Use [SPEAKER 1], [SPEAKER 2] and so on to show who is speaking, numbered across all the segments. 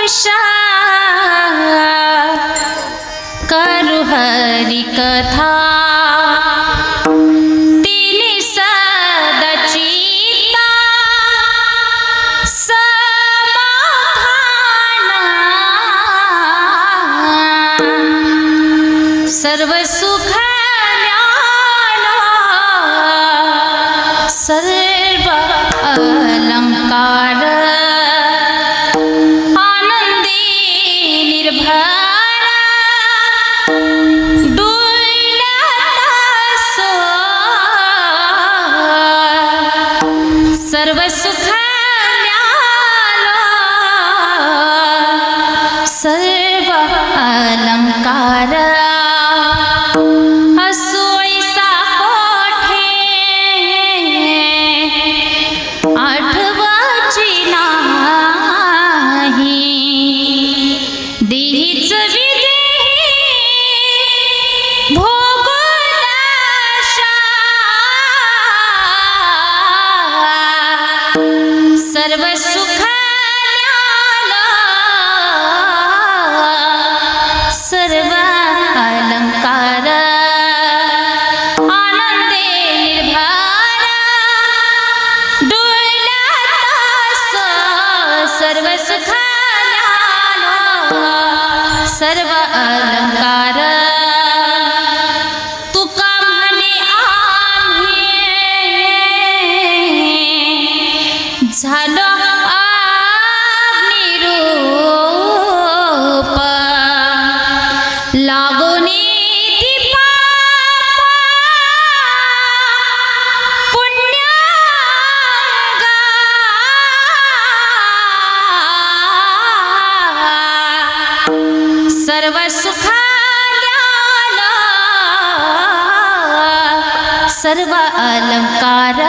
[SPEAKER 1] घोषा करु हरि कथा तिनी सदचिता समाधान सर्व सुख सर्व अलंकार आनंदी निर्भर डुलता सर्व सुख सर्व अलंकार सर्व सुख सर्व अलंकार आनंदे निर्भर डुलता सर्व सुख सर्व अलंकार तुका म्हणे आम्ही झालो अग्निरूप लागोनी दीपा पुण्यांगा सर्व सुखाला सर्व अलंकार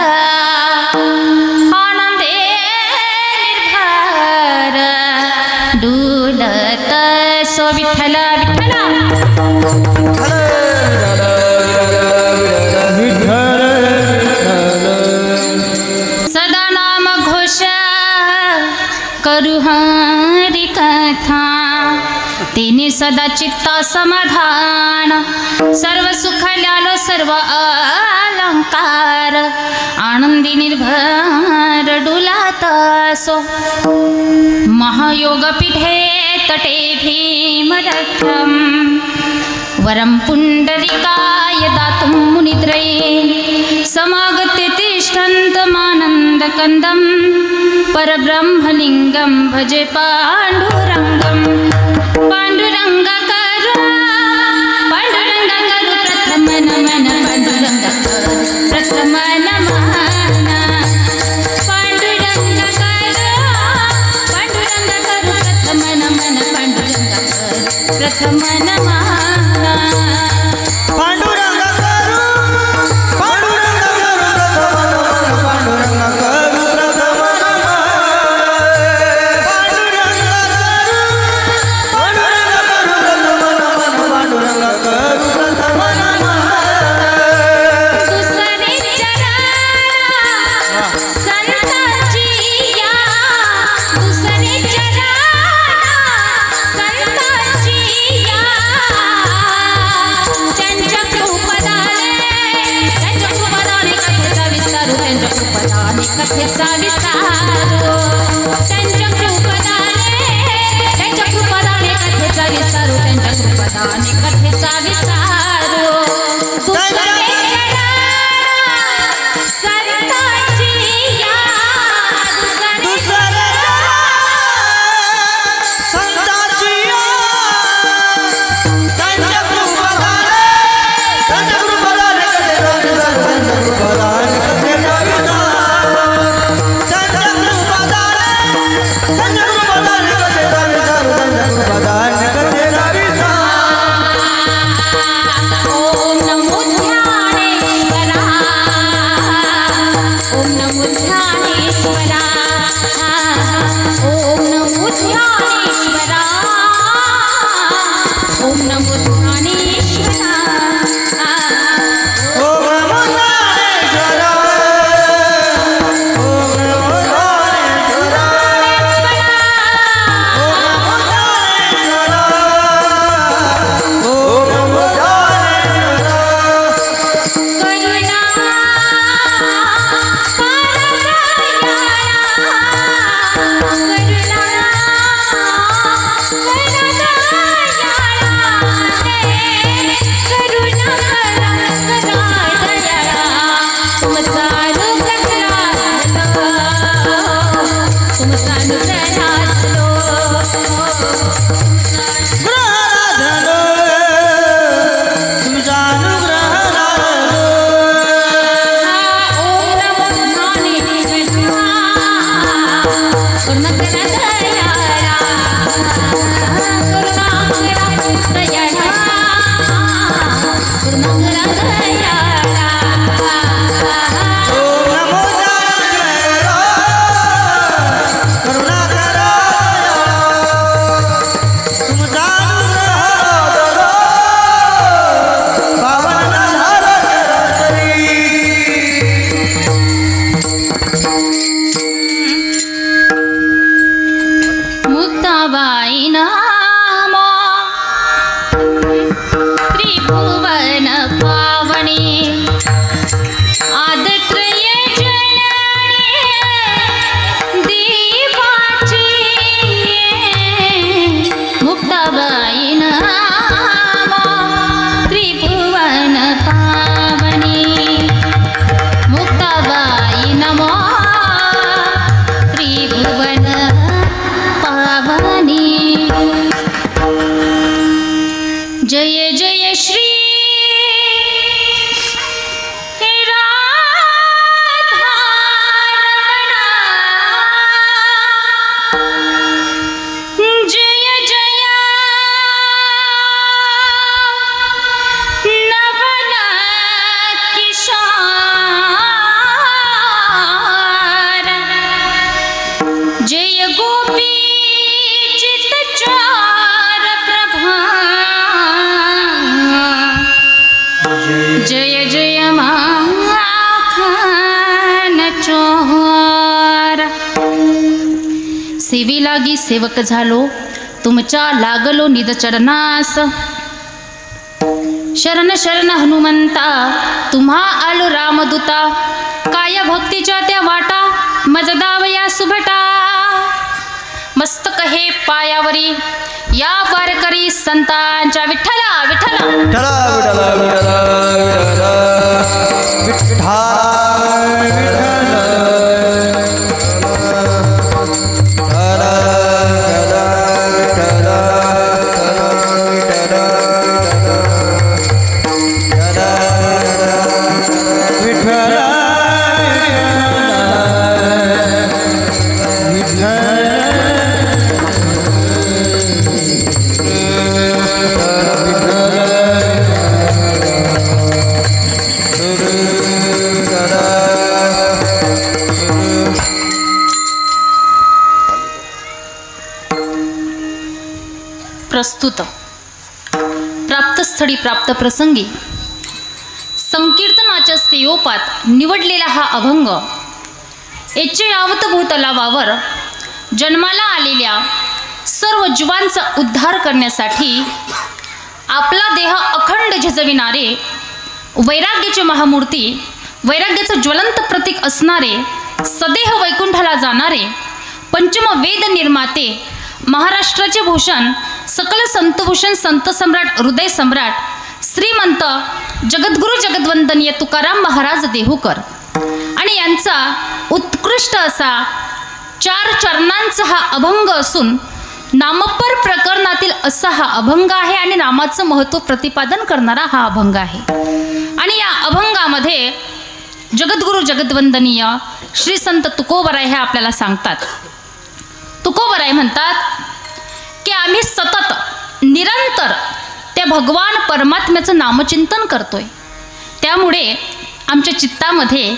[SPEAKER 1] डुलत सो विठ्ठल सदा नाम घोष करु हरि कथा तिनी सदा चित्ता समाधान सर्व सुख ल्यालो सर्व अलंकार आनंदी निर्भर डुलत सो महायोग पीठे तटे भीमरथम वरम पुंडरीकाय दातुं मुनित्रये समागते तिष्ठन्तमानन्दकन्दं परब्रह्मलिंगं भजे पाण्डुरङ्गं पाण्डुरङ्ग करु पाण्डुरङ्ग करु प्रथम नमन पाण्डुरङ्ग करु प्रथम नमः प्रथम नमः
[SPEAKER 2] पांडुरंग करू पांडुरंग करू पांडुरंग करू प्रथम नमः पांडुरंग करू पांडुरंग करू प्रथम नमः
[SPEAKER 1] दुसरे चरण संतांची या दुसरे चरण संतांची या मुक्ताबाई नामो त्रिभुवन पावनी आदित्रय जननी देवाची मुक्ताबाई नामो त्रिभुवन पावनी मुक्ताबाई नमो त्रिभुवन पावनी जय जय श्री राधारमण जय जय नवल किशोर जय गोपी चितचार प्रभा जय जय माखन चोर सेवी लागी सेवक झालो तुमच्या लागलो निज चरणास शरण शरण हनुमंता तुम्हा आलो रामदूता काय भक्तीच्या त्या वाटा मजदावया सुभटा मस्तक हे पायावरी या वारकरी संतांच्या विठ्ठला विठ्ठला
[SPEAKER 2] विठ्ठला विठ्ठला विठ्ठला
[SPEAKER 1] प्रस्तुत प्राप्तस्थळी प्राप्त प्रसंगी संकीर्तनाच्या सेयोपात निवडलेला हा अभंग याचे यावत भूतलावावर जन्माला आलेल्या सर्व जीवांचा उद्धार करण्यासाठी आपला देह अखंड झिजविणारे वैराग्याचे महामूर्ती वैराग्याचं ज्वलंत प्रतीक असणारे सदेह वैकुंठाला जाणारे पंचम वेद निर्माते महाराष्ट्राचे भूषण सकल संतभूषण संत सम्राट हृदय सम्राट श्रीमंत जगद्गुरु जगद्वंदनीय तुकाराम महाराज देहूकर आणि यांचा उत्कृष्ट असा 4 चरणांचा हा अभंग असून नामपर प्रकरणातील असा हा अभंग आहे आणि नामाचं महत्त्व प्रतिपादन करणारा हा अभंग आहे। आणि या अभंगामध्ये जगद्गुरु जगद्वंदनीय श्री संत तुकोबराय हे आपल्याला सांगतात। तुकोबराय म्हणतात की आम्ही सतत निरंतर त्या भगवान परमात्म्याचं नामचिंतन करतोय, त्यामुळे आमच्या चित्तामध्ये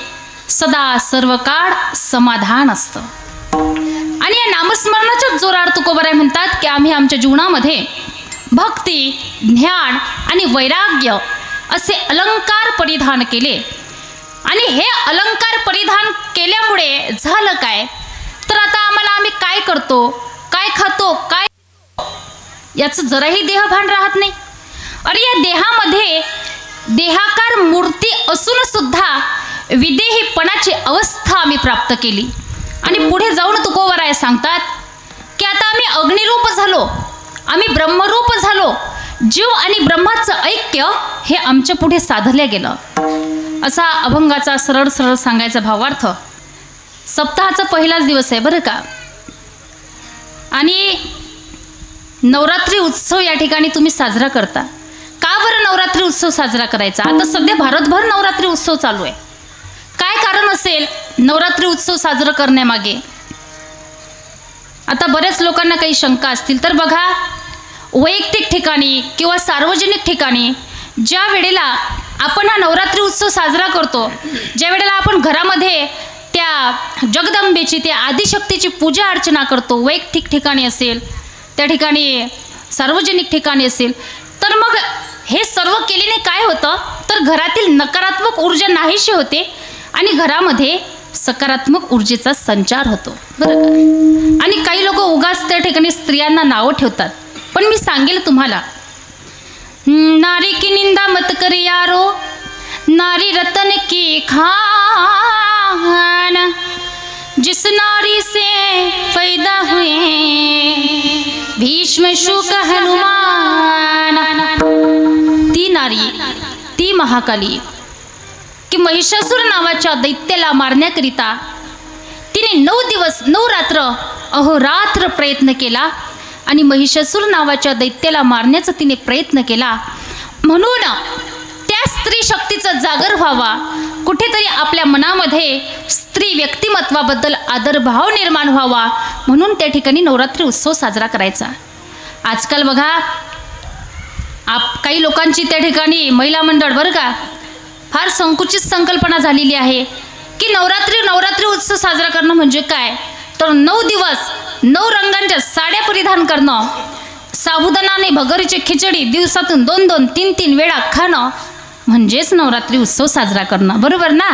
[SPEAKER 1] सदा सर्व काळ समाधान असतं। आणि या नामस्मरणाच्या जोरावर तुकोबराय म्हणतात की आम्ही आमच्या जीवनामध्ये भक्ती ज्ञान आणि वैराग्य असे अलंकार परिधान केले। आणि हे अलंकार परिधान केल्यामुळे झालं काय तर आता आम्ही काय करतो, काय खातो, काय याचं जराही देहभान राहत नाही। अरे या देहामध्ये देहाकार मूर्ती असून सुद्धा विदेहीपणाची अवस्था आम्ही प्राप्त केली। आणि पुढे जाऊन तुकोबराय सांगतात की आता आम्ही अग्निरूप झालो, आम्ही ब्रह्मरूप झालो, जीव आणि ब्रह्माचं ऐक्य हे आमच्या पुढे साधल्या गेलं। असा अभंगाचा सरळ सरळ सांगायचा भावार्थ। सप्ताहाचा पहिलाच दिवस आहे बरं का। आणि नवरात्री उत्सव या ठिकाणी तुम्ही साजरा करता का बरं? नवरात्री उत्सव साजरा करायचा आता सध्या भारतभर नवरात्री उत्सव चालू आहे। काय कारण असेल नवरात्री उत्सव साजरा करण्यामागे? आता बऱ्याच लोकांना काही शंका असतील तर बघा, वैयक्तिक ठिकाणी किंवा सार्वजनिक ठिकाणी ज्या वेळेला आपण हा नवरात्री उत्सव साजरा करतो, ज्या वेळेला आपण घरामध्ये त्या जगदंबेची त्या आदिशक्तीची पूजा अर्चना करतो, वैयक्तिक ठिकाणी असेल त्या ठिकाणी सार्वजनिक ठिकाणी असेल, तर मग हे सर्व केल्याने काय होतं तर घरातील नकारात्मक ऊर्जा नाहीशी होते आणि घरामध्ये सकारात्मक ऊर्जेचा संचार होतो बरं का। आणि काही लोक उगाच त्या ठिकाणी स्त्रियांना नावं ठेवतात. पण मी सांगेल तुम्हाला, नारी की निंदा मत कर यारो, नारी रतन की खान, जिस नारी से पैदा हुए भीष्म शुक हनुमान. ती नारी, ती महाकाली की महिषासुर नावाच्या दैत्याला मारण्याकरिता तिने 9 दिवस 9 रात्र अहोरात्र प्रयत्न केला आणि महिषासुर नावाच्या दैत्याला मारण्याचा तिने प्रयत्न केला. म्हणून त्या स्त्री शक्तीचा जागर व्हावा, कुठेतरी आपल्या मनामध्ये स्त्री व्यक्तिमत्वाबद्दल आदरभाव निर्माण व्हावा, म्हणून त्या ठिकाणी नवरात्री उत्सव साजरा करायचा. आजकाल बघा काही लोकांची त्या ठिकाणी महिला मंडळ बरं का फार संकुचित संकल्पना झालेली आहे की नवरात्री उत्सव साजरा करणं म्हणजे काय, तर 9 दिवस 9 रंगांच्या साड्या परिधान करणं, साबुदाणाने भगरीची खिचडी दिवसातून 2-2, 3-3 वेळा खाणं म्हणजेच नवरात्री उत्सव साजरा करणं. बरोबर ना?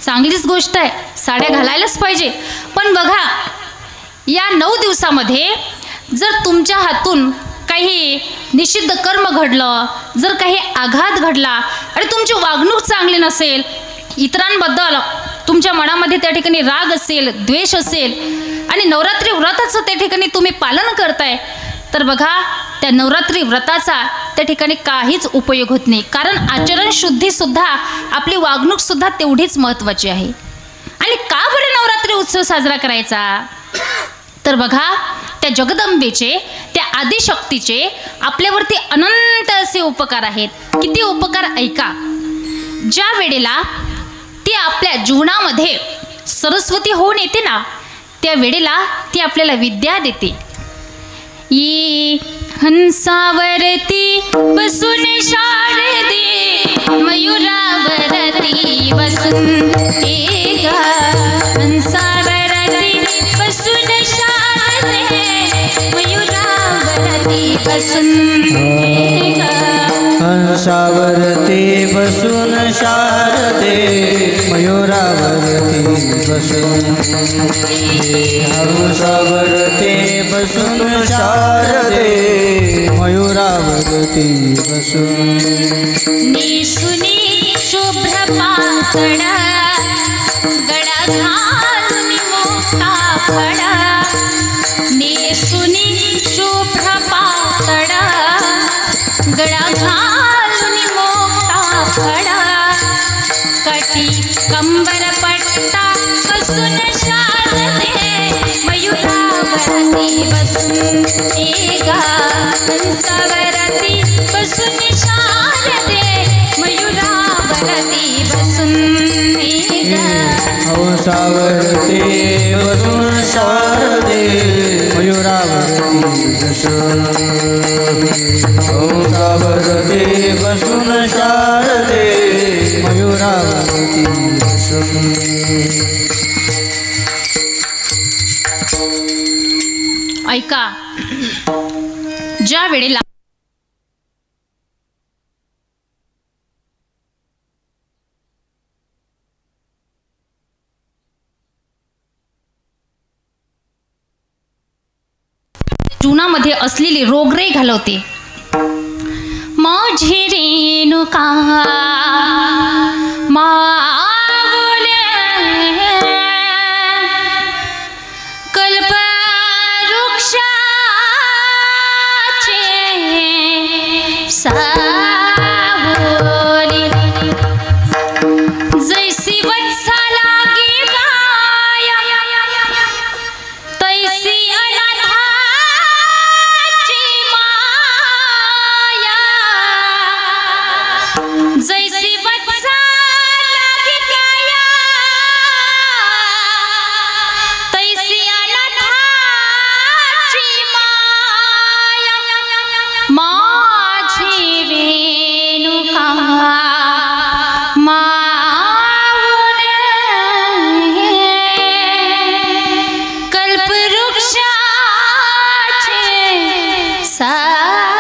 [SPEAKER 1] चांगलीच गोष्ट आहे, साड्या घालायलाच पाहिजे. पण बघा या 9 दिवसामध्ये जर तुमच्या हातून काही निषिद्ध कर्म घडलं, जर काही आघात घडला आणि तुमची वागणूक चांगली नसेल, इतरांबद्दल तुमच्या मनामध्ये त्या ठिकाणी राग असेल, द्वेष असेल आणि नवरात्री व्रताचं त्या ठिकाणी तुम्ही पालन करताय, तर बघा त्या नवरात्री व्रताचा त्या ठिकाणी काहीच उपयोग होत नाही. कारण आचरण शुद्धीसुद्धा, आपली वागणूकसुद्धा तेवढीच महत्त्वाची आहे. आणि का बरं नवरात्री उत्सव साजरा करायचा, तर बघा त्या जगदंबेचे, त्या आदिशक्तीचे आपल्यावरती अनंत असे उपकार आहेत. किती उपकार ऐका. ज्या वेळेला ती आपल्या जीवनामध्ये सरस्वती होऊन येते ना, त्या वेळेला ती आपल्याला विद्या देते. ये हंसावरती बसून शारदे, मयुरावरती बसून एका, हंसावरती बसून शारदे, मयुरावरती बसून एका,
[SPEAKER 2] हंसावरती बसून शारदे, मयुरावरती बसून, हंसावरती बसून शारदे, मयुरावरती बसून,
[SPEAKER 1] निसुनी शुभ्र पातळा, गळा घालून मोठा फडा, निसुनी शुभ्र पातळा, गळा घालून मोठा फडा, कटी कंबर पट्टा बसून शारदे, मयुरावरती बसून एका, हंसावरती बसून शारदे, मयुरावरती बसून एका,
[SPEAKER 2] हंसावरती बसून शारदे, मयुरावरती बसून, हंसावरती बसून शारदे, मयुरावरती बसून.
[SPEAKER 1] ऐका, ज्या वेळेला जीवनामध्ये असलेली रोगराई घालवते. माझी रेणुका माऊले, कल्पवृक्षाचे सावली, जैसी वत्साला गी गाय, तैसी अनाथाची माया, जैसी वत्साला गी गाय, तैसी अनाथाची माया, माझी रेणुका माऊले, कल्पवृक्षाचे सावली.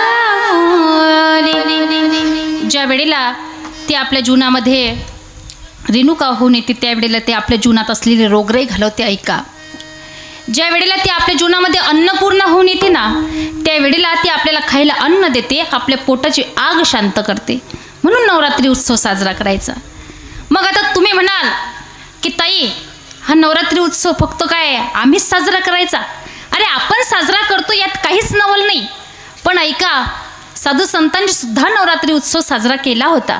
[SPEAKER 1] ज्या वेळेला ती आपल्या जीवनामध्ये रेणुका होऊन येते, त्यावेळेला ते आपल्या जीवनात असलेली रोगराई घालवते. ऐका, ज्या वेळेला ती आपल्या जीवनामध्ये अन्नपूर्ण होऊन येते ना, त्यावेळेला ती आपल्याला खायला अन्न देते, आपल्या पोटाची आग शांत करते. म्हणून नवरात्री उत्सव साजरा करायचा. मग आता तुम्ही म्हणाल की ताई, हा नवरात्री उत्सव फक्त काय आम्हीच साजरा करायचा? अरे आपण साजरा करतो, यात काहीच नवल नाही. पण ऐका, साधू संतांनी सुद्धा नवरात्री उत्सव साजरा केला होता.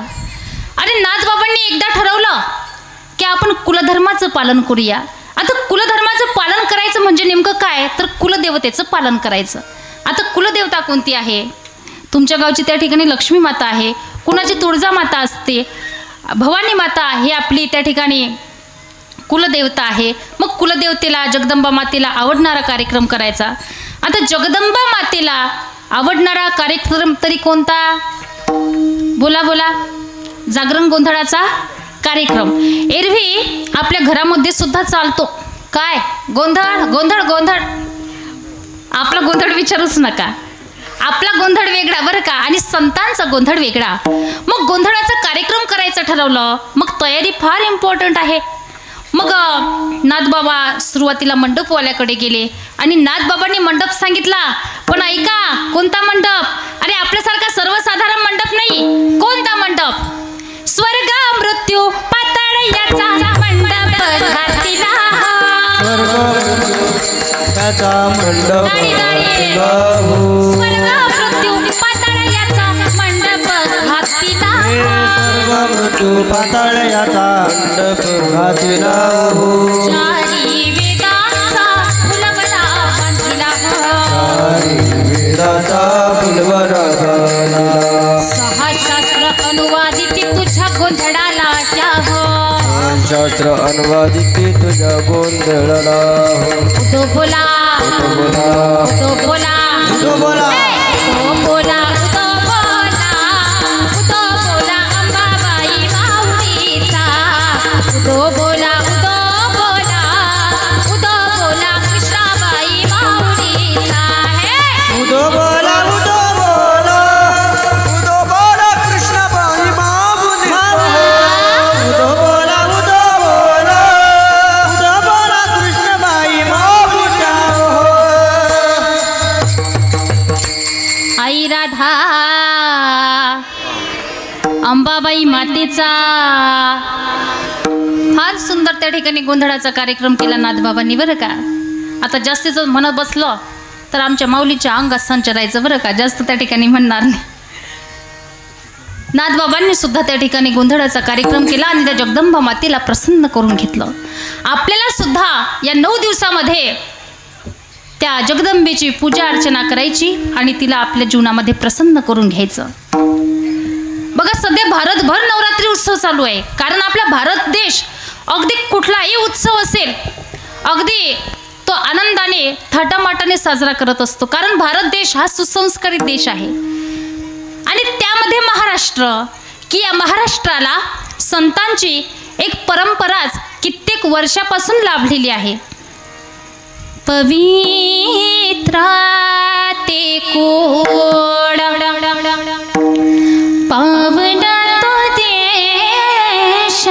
[SPEAKER 1] अरे नाथबाबांनी एकदा ठरवलं की आपण कुलधर्माचं पालन करूया. आता कुलधर्माचं पालन करायचं म्हणजे नेमकं काय, तर कुलदेवतेचं पालन करायचं. आता कुलदेवता कोणती आहे? तुमच्या गावची त्या ठिकाणी लक्ष्मी माता आहे, कुणाची तुळजा माता असते, भवानी माता हे आपली त्या ठिकाणी कुलदेवता आहे. मग कुलदेवतेला, जगदंबा मातेला आवडणारा कार्यक्रम करायचा. आता जगदंबा मातेला आवडणारा कार्यक्रम तरी कोणता? बोला बोला. जागरण गोंधळाचा कार्यक्रम. एरवी आपल्या घरामध्ये सुद्धा चालतो काय? गोंधळ गोंधळ गोंधळ. आपला गोंधळ विचारूच नका, आपला गोंधळ वेगळा बरं का, आणि संतांचा गोंधळ वेगळा. मग गोंधळाचा कार्यक्रम करायचं ठरवलं, मग तयारी फार इम्पॉर्टंट आहे. मग नाथबाबा सुरुवातीला मंडपवाल्याकडे गेले आणि नाथबाबांनी मंडप सांगितला. पण ऐका, कोणता मंडप? अरे आपल्यासारखा सर्वसाधारण मंडप नाही. कोणता मंडप? स्वर्ग मृत्यू पाताळ याचा मंडप घातिला.
[SPEAKER 2] त्याचा मंडप
[SPEAKER 1] स्वर्ग मृत्यू पाताळ याचा मंडप घातिला.
[SPEAKER 2] स्वर्ग मृत्यू पाताळ याचा मंडप घातिला.
[SPEAKER 1] चारी वेदांचा फुलवरा बांधिला.
[SPEAKER 2] वेदाचा फुलवरा बांधिला.
[SPEAKER 1] सहा शास्त्र अनुवादित तुझ्या गोंधळाला हो.
[SPEAKER 2] शास्त्र अनुवादित तुझ्या गोंधळाला हो.
[SPEAKER 1] तो बोला,
[SPEAKER 2] तो बोला,
[SPEAKER 1] तो बोला,
[SPEAKER 2] तो बोला,
[SPEAKER 1] तो बोला, तो बोला, तो बोला अंबाबाई माऊलीचा. तो बोला, तो बोला, तो बोला कृष्णाबाई माऊलीचा. हे
[SPEAKER 2] उदो बोला, उदो बोला, उदो बोला कृष्णाबाई माऊलीचा. उदो बोला, उदो बोला, उदो बोला कृष्णाबाई माऊलीचा.
[SPEAKER 1] आई राधा अंबाबाई मातेचा. फार सुंदर त्या ठिकाणी गोंधळाचा कार्यक्रम केला नाथबाबांनी बरं का. आता जास्तीचं म्हणत बसलो तर आमच्या माऊलीच्या अंगात संचरायचं बरं का, जास्त त्या ठिकाणी म्हणणार नाही. नाथबाबांनी सुद्धा त्या ठिकाणी गोंधळाचा कार्यक्रम केला आणि त्या जगदंबा मातेला प्रसन्न करून घेतलं. आपल्याला सुद्धा या 9 दिवसामध्ये त्या जगदंबेची पूजा अर्चना करायची आणि तिला आपल्या जीवनामध्ये प्रसन्न करून घ्यायचं. बघा सध्या भारतभर नवरात्री उत्सव चालू आहे. कारण आपला भारत देश अगदी कुठलाही उत्सव असेल अगदी तो आनंदाने थाटामाटाने साजरा करत असतो. कारण भारत देश हा सुसंस्कारित देश आहे. आणि त्यामध्ये महाराष्ट्र, की या महाराष्ट्राला संतांची एक परंपराच कित्येक वर्षापासून लाभलेली आहे. पवित्र ते कोड पावन तो देश,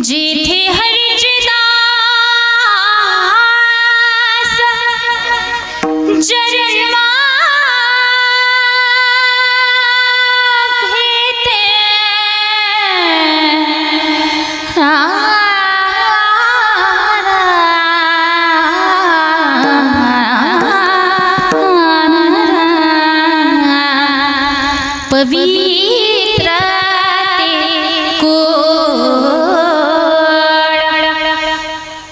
[SPEAKER 1] जिथे हरिदास जन्मा घेते. पवित्र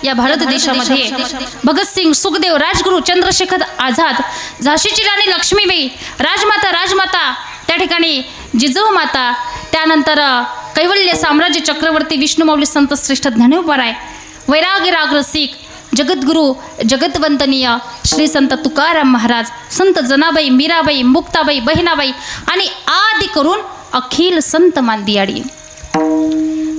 [SPEAKER 1] या भारत देशामध्ये भगतसिंग, सुखदेव, राजगुरू, चंद्रशेखर आझाद, झाशीची राणी लक्ष्मीबाई, राजमाता त्या ठिकाणी जिजाऊ माता, त्यानंतर कैवल्य साम्राज्य चक्रवर्ती विष्णुमाऊली संत श्रेष्ठ ज्ञानोबाराय, वैराग्य राग रसिक, जगद्गुरु जगतवंदनीय श्री संत तुकाराम महाराज, संत जनाबाई, मीराबाई, मुक्ताबाई, बहिणाबाई आणि आदी करून अखिल संत मांदियाडी.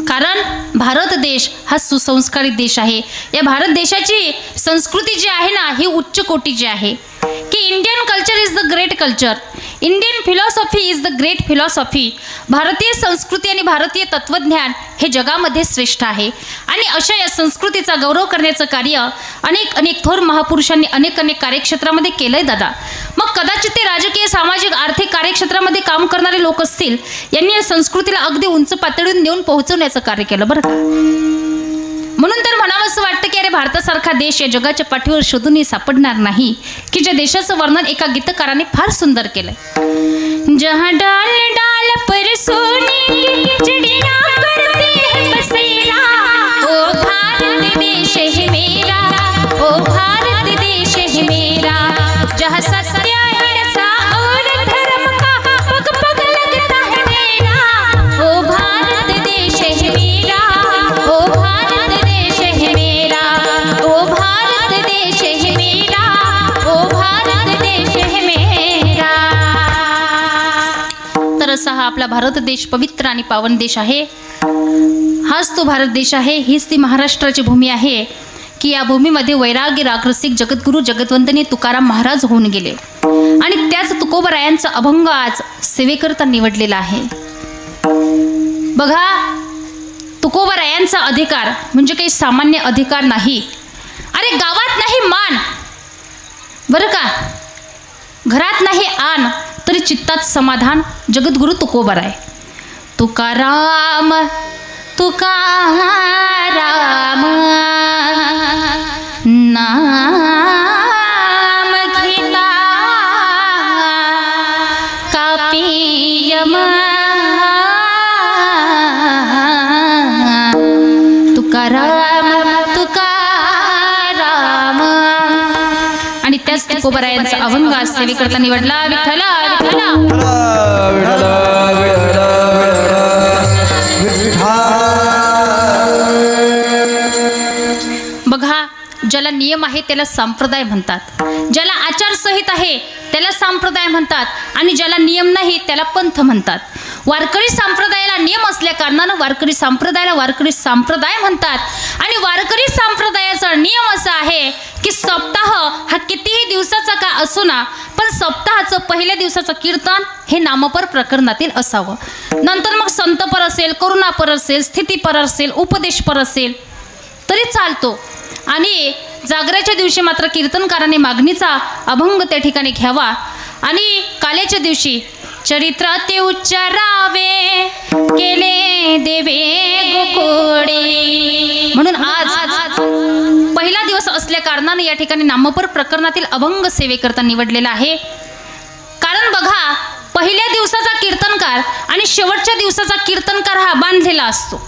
[SPEAKER 1] कारण भारत देश हा सुसंस्कारित देश आहे. या भारत देशाची संस्कृती जी आहे ना, ही उच्च कोटीची आहे. की Indian culture is is the great culture. Indian philosophy is the great philosophy. भारतीय संस्कृती आणि भारतीय तत्त्वज्ञान हे जगामध्ये श्रेष्ठ आहे. आणि अशा या संस्कृतीचा गौरव करण्याचं कार्य अनेक थोर महापुरुषांनी अनेक कार्यक्षेत्रामध्ये केलं आहे दादा. मग कदाचित ते राजकीय, सामाजिक, आर्थिक कार्यक्षेत्रामध्ये काम करणारे लोक असतील, यांनी या संस्कृतीला अगदी उंच पातळीवर नेऊन पोहोचवण्याचं कार्य केलं बरं का. म्हणून तर म्हणावं असं वाटतं की अरे भारतासारखा देश या जगाच्या पाठीवर शोधूनही सापडणार नाही की ज्या देशाचं वर्णन एका गीतकाराने फार सुंदर केलंय. जहाँ डाल डाल पर सोने की चिड़िया करती है बसेरा, ओ भारत देश है मेरा, ओ भारत देश है मेरा, जहाँ सत्य अहिंसा और धर्म का पग पग लगता है मेरा, ओ भारत देश है मेरा, ओ भारत देश है मेरा, ओ भारत देश है मेरा, ओ भारत देश है मेरा. तर असा हा आपला भारत देश पवित्र आणि पावन देश आहे. हाच तो भारत देश आहे, हीच ती महाराष्ट्राची भूमी आहे की या भूमीमध्ये वैराग्य रागरसिक जगद्गुरु जगतवंदनीय तुकाराम महाराज होऊन गेले आणि त्याच तुकोबरायांचा अभंग आज सेवेकरता निवडलेला आहे. बघा, तुकोबरायांचा अधिकार म्हणजे काही सामान्य अधिकार नाही. अरे गावात नाही मान बरं का, घरात नाही आन, तरी चित्तात समाधान जगद्गुरु तुकोबराय. तुकाराम तुकाराम नाम घेता कापियम, तुकाराम तुकाराम. आणि त्याच तुकोबरायांचा अभंग आज सेवेकरता निवडला. विठ्ठला विठ्ठला बघा, ज्याला नियम आहे त्याला संप्रदाय म्हणतात, ज्याला आचारसंहिता आहे त्याला संप्रदाय म्हणतात आणि ज्याला नियम नाही त्याला पंथ म्हणतात. वारकरी संप्रदायाला नियम असल्या कारणानं वारकरी संप्रदायाला वारकरी संप्रदाय म्हणतात. आणि वारकरी संप्रदायाचा नियम असा आहे की सप्ताह हा कितीही दिवसाचा का असो ना, पण सप्ताहाचं पहिल्या दिवसाचं कीर्तन हे नामपर प्रकरणातील असावं. नंतर मग संतपर असेल, करुणापर असेल, स्थितीपर असेल, उपदेशपर असेल तरी चालतो. आणि जागराच्या दिवशी मात्र कीर्तनकाराने मागणीचा अभंग त्या ठिकाणी घ्यावा आणि काल्याच्या दिवशी चरित्र ते उच्चारावे केले देवे गोकोडे. म्हणून आज पहिला दिवस असल्या कारणाने या ठिकाणी नामपर प्रकरणातील अभंग सेवेकरता निवडलेला आहे. कारण बघा, पहिल्या दिवसाचा कीर्तनकार आणि शेवटच्या दिवसाचा कीर्तनकार हा बांधलेला असतो.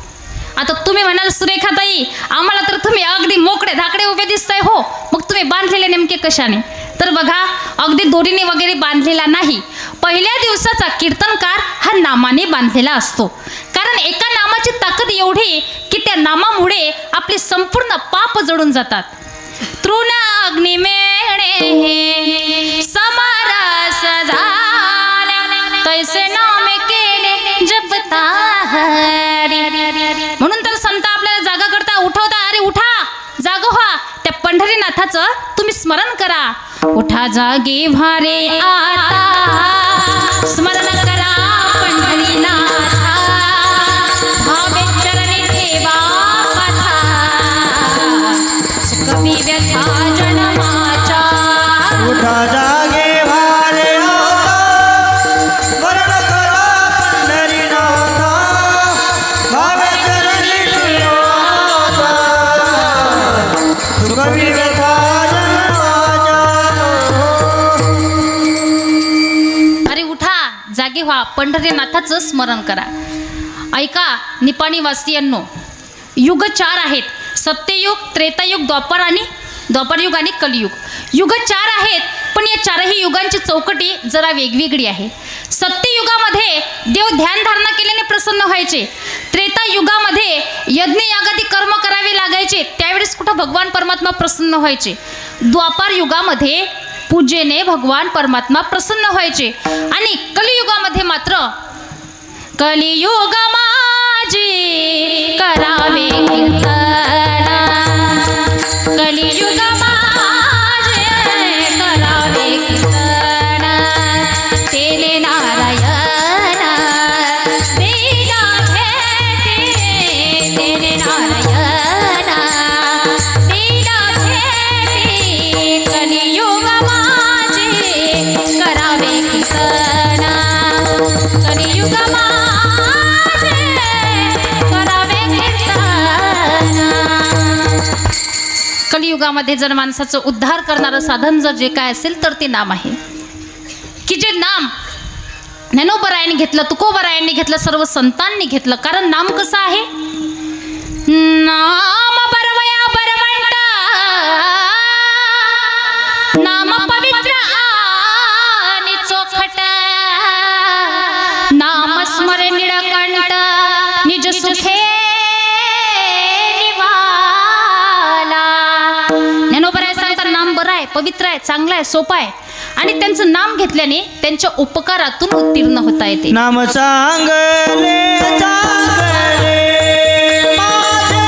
[SPEAKER 1] आता तुम्ही म्हणाल सुरेखाताई, आम्हाला तर तुम्ही अगदी मोकळे धाकडे उभे दिसताय हो, मग तुम्ही बांधलेले नेमके कशाने? तर बघा, अगदी दोरीने वगैरे बांधलेला नाही. पहिल्या दिवसाचा कीर्तनकार हा नामाने बांधलेला असतो. कारण एका नामाची ताकद एवढी की त्या नामामुळे आपले संपूर्ण पाप जळून जातात. तृण अग्नी मेणे समारस झाले, तैसे नाम केले जपता हरी. म्हणून तर संत आपल्याला जागा करता उठवता, अरे उठा, जागा व्हा, त्या पंढरीनाथाचं तुम्ही स्मरण करा. उठा जागे भारे आता, स्मरण करा पंढरीनाथा, भावे चरणी ठेवा कथा, सुखमी व्यथा जन्माच्या.
[SPEAKER 2] उठा जागे भारे आता, स्मरण करा पंढरीनाथा, भावे चरणी ठेवा कथा, सुखमी व्यथा जन्माच्या.
[SPEAKER 1] अरे उठा, जागे व्हा, पंढरीनाथाचं स्मरण करा. ऐका निपाणी वासियांनो, युग 4 आहेत. सत्ययुग, त्रेतायुग, द्वापरयुग आणि कलियुग. युग 4 आहेत, पण या 4ही युगांची चौकटी जरा वेगवेगळी आहे. सत्ययुगामध्ये देव ध्यान धारणा केल्याने प्रसन्न व्हायचे. त्रेतायुगामध्ये यज्ञ यागादी कर्म करावे लागायचे, त्यावेळेस कुठं भगवान परमात्मा प्रसन्न व्हायचे. द्वापार युगामध्ये पूजेने भगवान परमात्मा प्रसन्न व्हायचे. आणि कलियुगामध्ये मात्र कलियुग माझी करावे कीर्तन, कलियुग माझे करावे कीर्तन, कलियुगामध्ये जर माणसाचं उद्धार करणारं साधन जर जे काय असेल तर ते नाम आहे. की जे नाम ज्ञानोबरायांनी घेतलं, तुकोबरायांनी घेतलं, सर्व संतांनी घेतलं. कारण नाम कसं आहे? नाम बरवया बरवंटा, नाम पवित्र आणि चोखट, नाम स्मरे निळकंठ, निज सुखे निवाला. ज्ञानोबराय सांगतात नाम बरं आहे, पवित्र आहे, चांगलं आहे, सोपं आहे आणि त्यांचं नाम घेतल्याने त्यांच्या उपकारातून उत्तीर्ण होता येते.
[SPEAKER 2] नाम चांगले चांगले माझे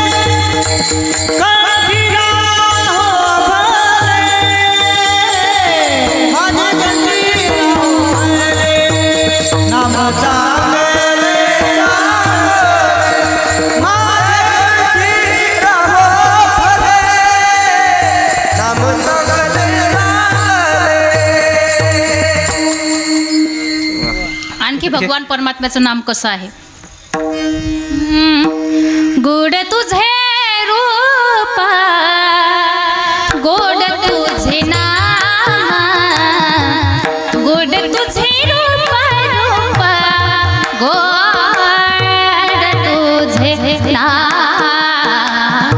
[SPEAKER 2] कबीरा हो भले, माझे कबीरा हो भले. नाम चांगले चांगले माझे कबीरा हो भले, नाम चांगले चांगले.
[SPEAKER 1] आणखी भगवान परमात्म्याचं नाम कसं आहे? गोड तुझे रूप, गोड तुझे नाम, गोड तुझे रूप रूप, गोड तुझे नाम,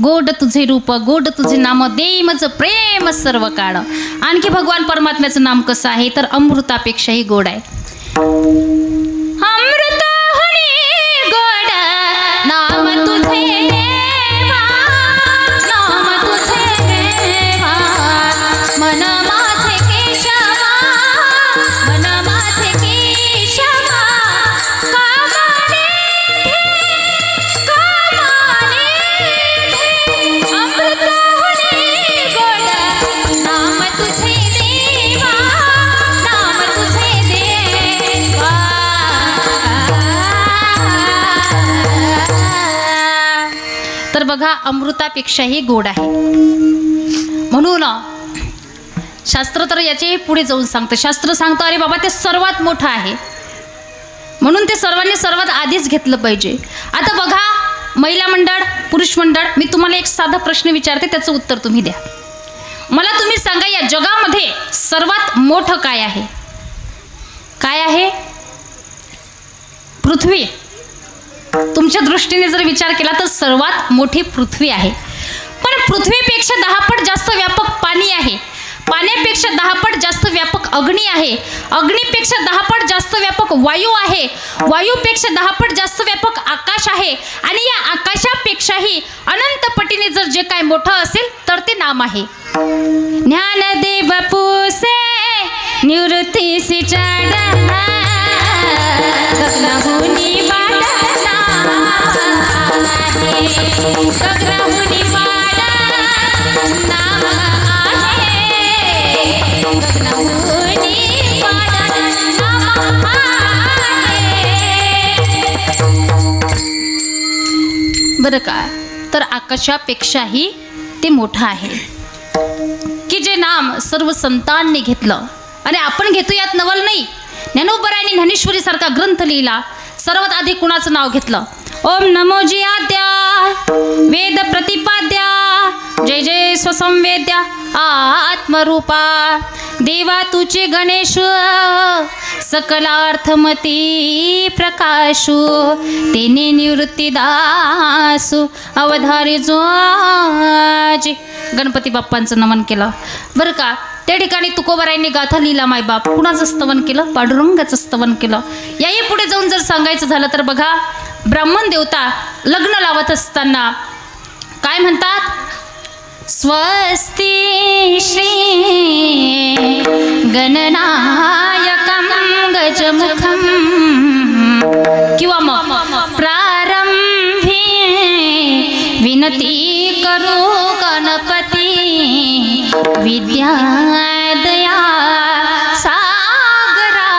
[SPEAKER 1] गोड तुझे रूप, गोड तुझे नाम, देई मज प्रेम सर्व काळ. आणखी भगवान परमात्म्याचं नाम कसं आहे तर अमृतापेक्षाही गोड आहे. अमृत होणे गोड नाम तुझे देवा, नाम तुझे देवा. मन माझे केशवा, मन माझे केशवा, कामाने धे, कामाने धे. अमृत होणे गोड नाम तुझे देवा, नाम तुझे देवा. तर बघा अमृतापेक्षाही गोड आहे. म्हणून शास्त्र तर याचे पुढे जाऊन सांगतं. शास्त्र सांगतं अरे बाबा ते सर्वात मोठं आहे, म्हणून ते सर्वांनी सर्वात आधीच घेतलं पाहिजे. आता बघा महिला मंडळ, पुरुष मंडळ, मी तुम्हाला एक साधा प्रश्न विचारते, त्याचं उत्तर तुम्ही द्या. मला तुम्ही सांगा या जगामध्ये सर्वात मोठं काय आहे? काय आहे? पृथ्वी. तुमच्या दृष्टीने जर विचार केला तर सर्वात मोठी पृथ्वी आहे. पण पृथ्वीपेक्षा 10 पट जास्त व्यापक पाणी आहे, पाण्यापेक्षा 10 पट जास्त व्यापक अग्नी आहे, अग्नीपेक्षा 10 पट जास्त व्यापक वायू आहे, वायूपेक्षा 10 पट जास्त व्यापक आकाश आहे आणि या आकाशापेक्षाही अनंत पटीने जर जे काय मोठं असेल तर ते नाम आहे. ज्ञानदेव पुसे निवृत्तीसी चढला, गगनाहुनी वाढला आहे, गगनाहुनी वाढला नाम आहे, गगनाहुनी वाढला नाम आहे. बरं का? तर आकाशापेक्षाही ते मोठं आहे की जे नाम सर्व संतांनी घेतलं आणि आपण घेतो यात नवल नाही. ज्ञानोबरायांनी ज्ञानेश्वरी सारखा ग्रंथ लिहिला, सर्वात आधी कुणाचं नाव घेतलं? ओम नमो जी आद्या वेद प्रतिपाद्या, जय जय स्वसंवेद्या आत्मरूपा, देवा तुझे गणेश सकलार्थमती प्रकाशु, तेने निवृत्ती दासु अवधारी जो आजी. गणपती बाप्पांचं नमन केलं. बरं का? त्या ठिकाणी तुकोबरायांनी गाथा लिहिला मायबाप. कुणाचं स्तवन केलं? पांडुरंगाचं स्तवन केलं. याही पुढे जाऊन जर सांगायचं झालं तर बघा ब्राह्मण देवता लग्न लावत असताना काय म्हणतात? स्वस्ति श्री गणनायकं गजमुखं, किंवा मग प्रारंभी विनती करू गणपती विद्यादया सागरा.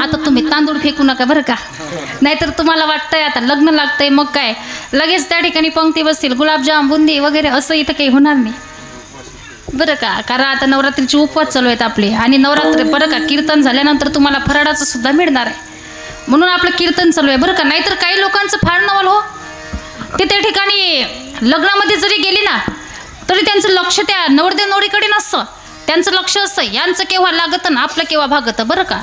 [SPEAKER 1] आता तुम्ही तांदूळ फेकू नका बरं का, नाहीतर तुम्हाला वाटतंय आता लग्न लागतंय मग काय लगेच त्या ठिकाणी पंक्ती बसतील गुलाबजाम बुंदी वगैरे, असं इथं काही होणार नाही बरं का. कारण आता नवरात्रीचे उपवास चालू आहेत आपले आणि नवरात्री बरं का कीर्तन झाल्यानंतर तुम्हाला फराळाचं सुद्धा मिळणार आहे, म्हणून आपलं कीर्तन चालू आहे बरं का. नाहीतर काही लोकांचं फार नवल हो, ते त्या ठिकाणी लग्नामध्ये जरी गेली ना तरी त्यांचं लक्ष त्या नवरदेव नवरीकडे नसतं. त्यांचं लक्ष असतं यांचं केव्हा लागतं ना आपलं केव्हा भागतं. बरं का,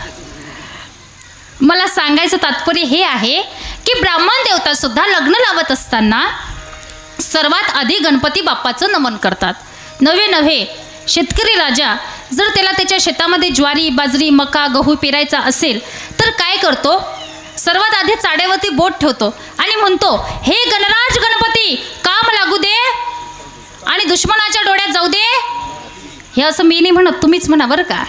[SPEAKER 1] मला सांगायचं तात्पर्य हे आहे की ब्राह्मण देवता सुद्धा लग्न लावत असताना सर्वात आधी गणपती बाप्पाचं नमन करतात. नवे शेतकरी राजा जर त्याला त्याच्या शेतामध्ये ज्वारी बाजरी मका गहू पेरायचा असेल तर काय करतो, सर्वात आधी चाड्यावरती बोट ठेवतो आणि म्हणतो, हे गणराज गणपती काम लागू दे आणि दुश्मनाच्या डोळ्यात जाऊ दे. हे असं मी नाही म्हणत, तुम्हीच म्हणा बरं का.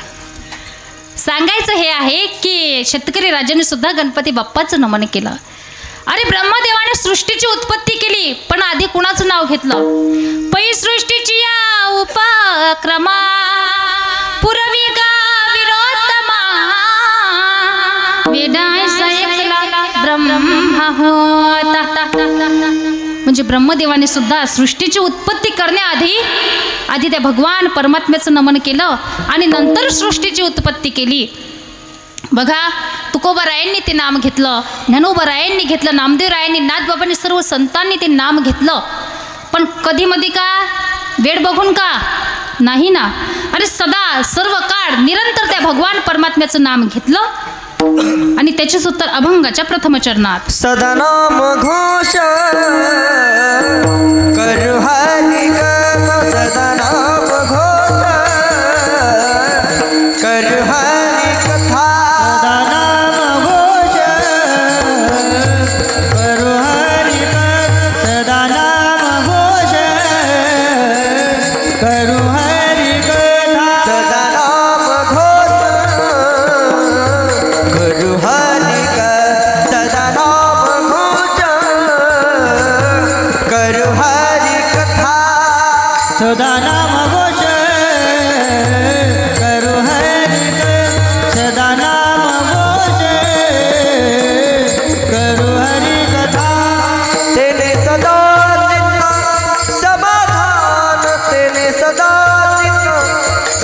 [SPEAKER 1] सांगायचं हे आहे की शेतकरी राजाने सुद्धा गणपती बाप्पाचं नमन केलं. अरे ब्रह्मदेवाने सृष्टीची उत्पत्ती केली पण आधी कुणाचं नाव घेतलं, पै सृष्टीची या उपक्रमा पुरवी गाविरोत्तमा वेदास ऐकला ब्रह्मा होता. म्हणजे ब्रह्मदेवाने सुद्धा सृष्टीची उत्पत्ती करण्याआधी त्या भगवान परमात्म्याचं नमन केलं आणि नंतर सृष्टीची उत्पत्ती केली. बघा, तुकोबारायांनी ते नाम घेतलं, ज्ञानोबारायांनी घेतलं, नामदेवरायांनी, नाथबाबांनी, सर्व संतांनी ते नाम घेतलं. पण कधी मधी का, वेळ बघून का नाही ना. अरे सदा सर्व काळ निरंतर त्या भगवान परमात्म्याचं नाम घेतलं आणि त्याचेच उत्तर अभंगाच्या प्रथम चरणात.
[SPEAKER 2] सदा नाम घोष करू हरि सदा नाम घोष करू हरि कथा. सदा नाम घोष करू हरि सदा नाम घोष करू हरि कथा. सदा नाम घोष करू हरि सदा नाम घोष करू हरि कथा. सदा नाम घोष करू हरि सदा नाम घोष करू हरि कथा. तेने सदा चित्त समाधान, तेने सदा चित्त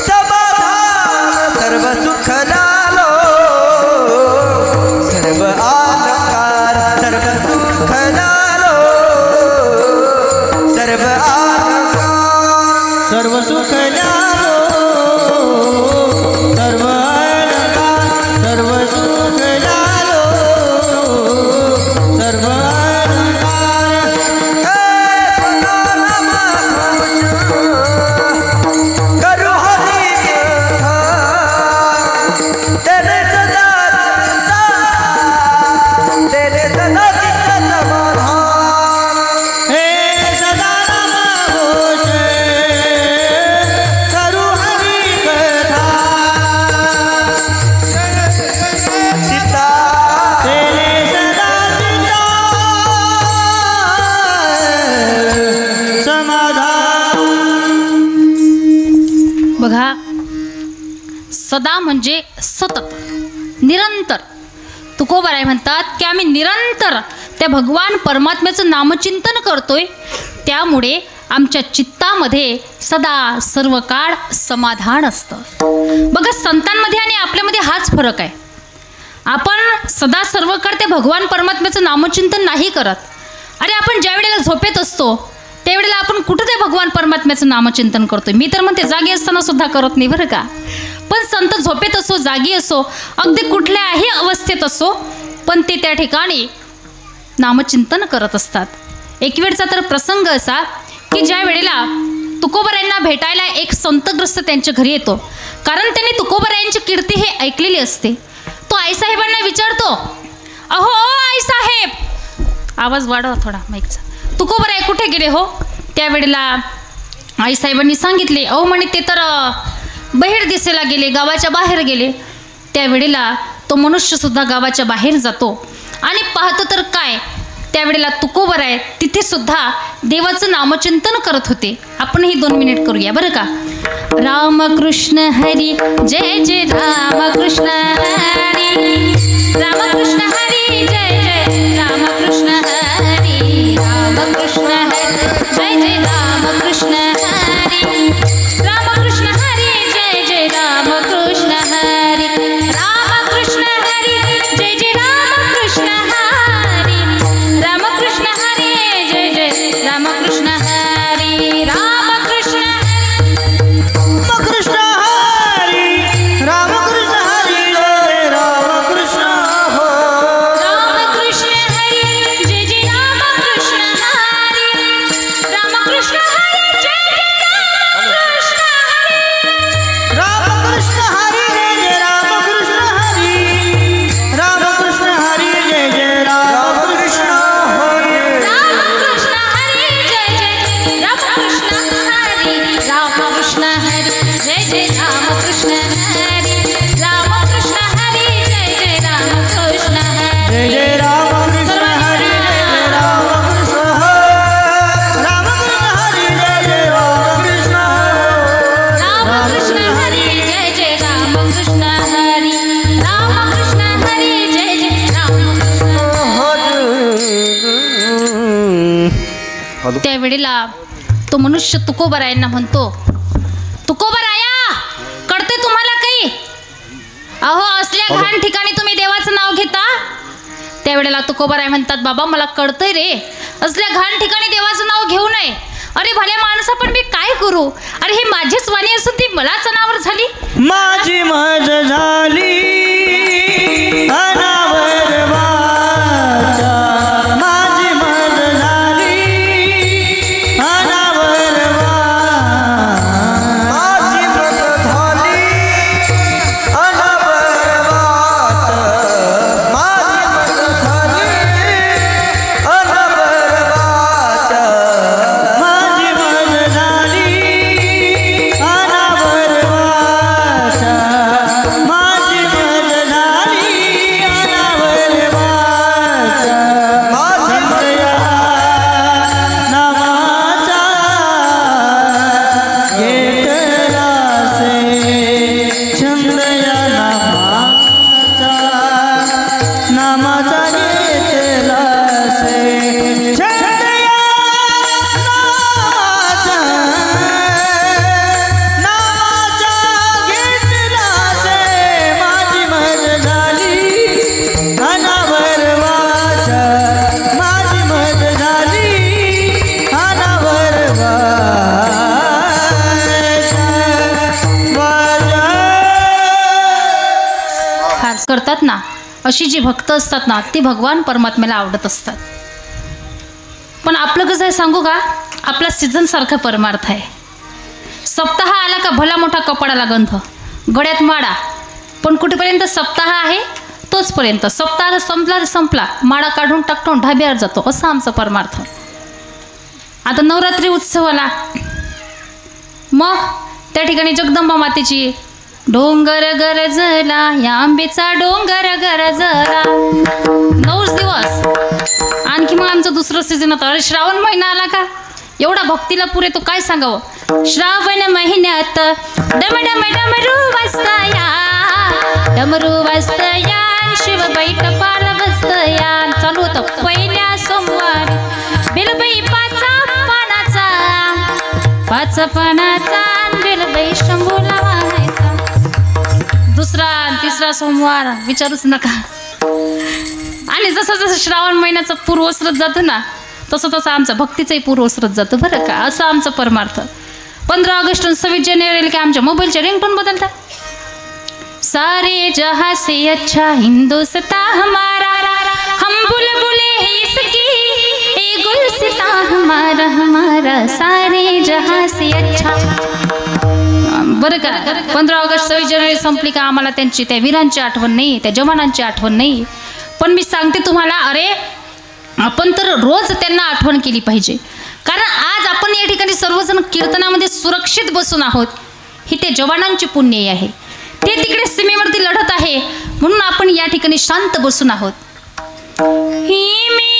[SPEAKER 2] समाधान, सर्व सुख झालो सर्व अलंकार, सर्व सुख झालो सर्व अलंकार, सर्व सुख झालो सर्व अलंकार, सर्व सुख झालो सर्व अलंकार. करू हरि कथा तेरे सदा तेरे सदा चित्त समाधान. हे सदा नाम घोष करू हरि कथा. चित्ता तेरे सदा चित्त समाधान.
[SPEAKER 1] बघा, सदा म्हणजे सतत, निरंतर. तुकोबाराय म्हणतात की आम्ही निरंतर त्या भगवान परमात्म्याचं नामचिंतन करतोय, त्यामुळे आमच्या चित्तामध्ये सदा सर्व काळ समाधान असतं. बघा, संतांमध्ये आणि आपल्यामध्ये हाच फरक आहे. आपण सदा सर्व काळ त्या भगवान परमात्म्याचं नामचिंतन नाही करत. अरे आपण ज्या वेळेला झोपेत असतो त्यावेळेला आपण कुठं ते भगवान परमात्म्याचं नामचिंतन करतोय. मी तर म्हणते जागी असताना सुद्धा करत नाही बरं का. पण संत झोपेत असो, जागी असो, अगदी कुठल्याही अवस्थेत असो, पण ते त्या ठिकाणी नामचिंतन करत असतात. एक वेळचा तर प्रसंग असा की ज्या वेळेला तुकोबारायांना भेटायला एक संतग्रस्त त्यांच्या घरी येतो, कारण त्यांनी तुकोबारायांची कीर्ती हे ऐकलेली असते. तो आईसाहेबांना विचारतो, अहो आईसाहेब, आवाज वाढवा थोडा माईकचा, तुकोबाराय कुठे गेले हो. त्यावेळेला आईसाहेबांनी सांगितले, अहो म्हणे ते तर बाहेर दिसेला गेले, गावाच्या बाहेर गेले. त्यावेळेला तो मनुष्यसुद्धा गावाच्या बाहेर जातो आणि पाहतो तर काय, त्यावेळेला तुकोबाराय तिथे सुद्धा देवाचं नामचिंतन करत होते. आपणही 2 मिनिट करूया बरं का. रामकृष्ण हरी जय जय रामकृष्ण हरी, रामकृष्ण हरी जय जय रामकृष्ण हरी, रामकृष्ण हरी जय जय रामकृष्ण हरी, रामकृष्ण हरी जय जय रामकृष्ण हरी, रामकृष्ण हरी जय जय रामकृष्ण हरी, रामकृष्ण हरी जय जय वेळेला तो मनुष्य तुकोबरायांना म्हणतो, तुकोबराया, कळते तुम्हाला काही? अहो, असल्या घाण ठिकाणी तुम्ही देवाचं नाव घेता? त्यावेळेला तुकोबराय म्हणतात, बाबा मला कळतंय रे, असल्या घाण ठिकाणी देवाचं नाव घेऊ नये. अरे भल्या माणसा, पण मी काय करू? अरे ही माझीच वाणी असून ती मलाच अनावर झाली.
[SPEAKER 2] माझी मज झाली अनावर वाचा, माझी मज झाली अनावर वाचा, माझी मज झाली अनावर वाचा, माझी मज झाली अनावर वाचा, माझी मज झाली अनावर वाचा, माझी मज झाली अनावर वाचा, छंदया नामाचा घेतला से, छंदया नामाचा घेतला से, छंदया नामाचा घेतला से, माझी मज झाली अनावर वाचा, माझी मज झाली अनावर वाचा.
[SPEAKER 1] खास करतात ना, अशी जी भक्त असतात ना, ती भगवान परमात्म्याला आवडत असतात. पण आपलं कसं आहे सांगू का? आपला सीझन सारखा परमार्थ आहे. सप्ताह आला का भला मोठा कपाडाला गंध, गळ्यात माळा, पण कुठेपर्यंत सप्ताह आहे तोचपर्यंत. सप्ताह संपला रे संपला, माळा काढून टाकतो, ढाब्यावर जातो, असं आमचं परमार्थ. आता नवरात्री उत्सवाला मग त्या ठिकाणी जगदंबा मातेची डोंगर गरजला, या आंबेचा डोंगर गरजला, 9 दिवस. आणखी मग आमचं दुसरं सीझन होतं. अरे श्रावण महिना आला का, एवढा भक्तीला पुरे तो काय सांगावं. श्रावण महिन्यात डम डम डमरू वाजतया, डमरू वाजतया, शिवबाई टपाल बसतया. चालू होतं पहिल्या सोमवारी बेलबाई पाचा पानाचा, बेलबाई शंभूला वाहायचा. दुसरा तिसरा सोमवार विचारूच नका. आणि जसं जसं श्रावण महिन्याचा पूर ओसरत जातो ना, तसं तसं आमचं भक्तीचंही पूर ओसरत जातं बरं का. असं आमचं परमार्थ. 15 ऑगस्ट 26 जानेवारीला की आमच्या मोबाईलच्या रिंगटोन बदलतात. सारे जहां से अच्छा हिंदुस्तान हमारा, हम बुलबुले हैं इसकी, ए गुलसितां हमारा हमारा, सारे जहां से अच्छा. बरं का, 15 ऑगस्ट 26 जानेवारी संपली का आम्हाला त्यांची, त्या वीरांची आठवण नाही, त्या जवानांची आठवण नाही. पण मी सांगते तुम्हाला, अरे आपण तर रोज त्यांना आठवण केली पाहिजे. कारण आज आपण या ठिकाणी सर्वजण कीर्तनामध्ये सुरक्षित बसून आहोत, ही ते जवानांची पुण्य आहे. ते तिकडे सीमेवरती लढत आहे, म्हणून आपण या ठिकाणी शांत बसून आहोत. ही मेरी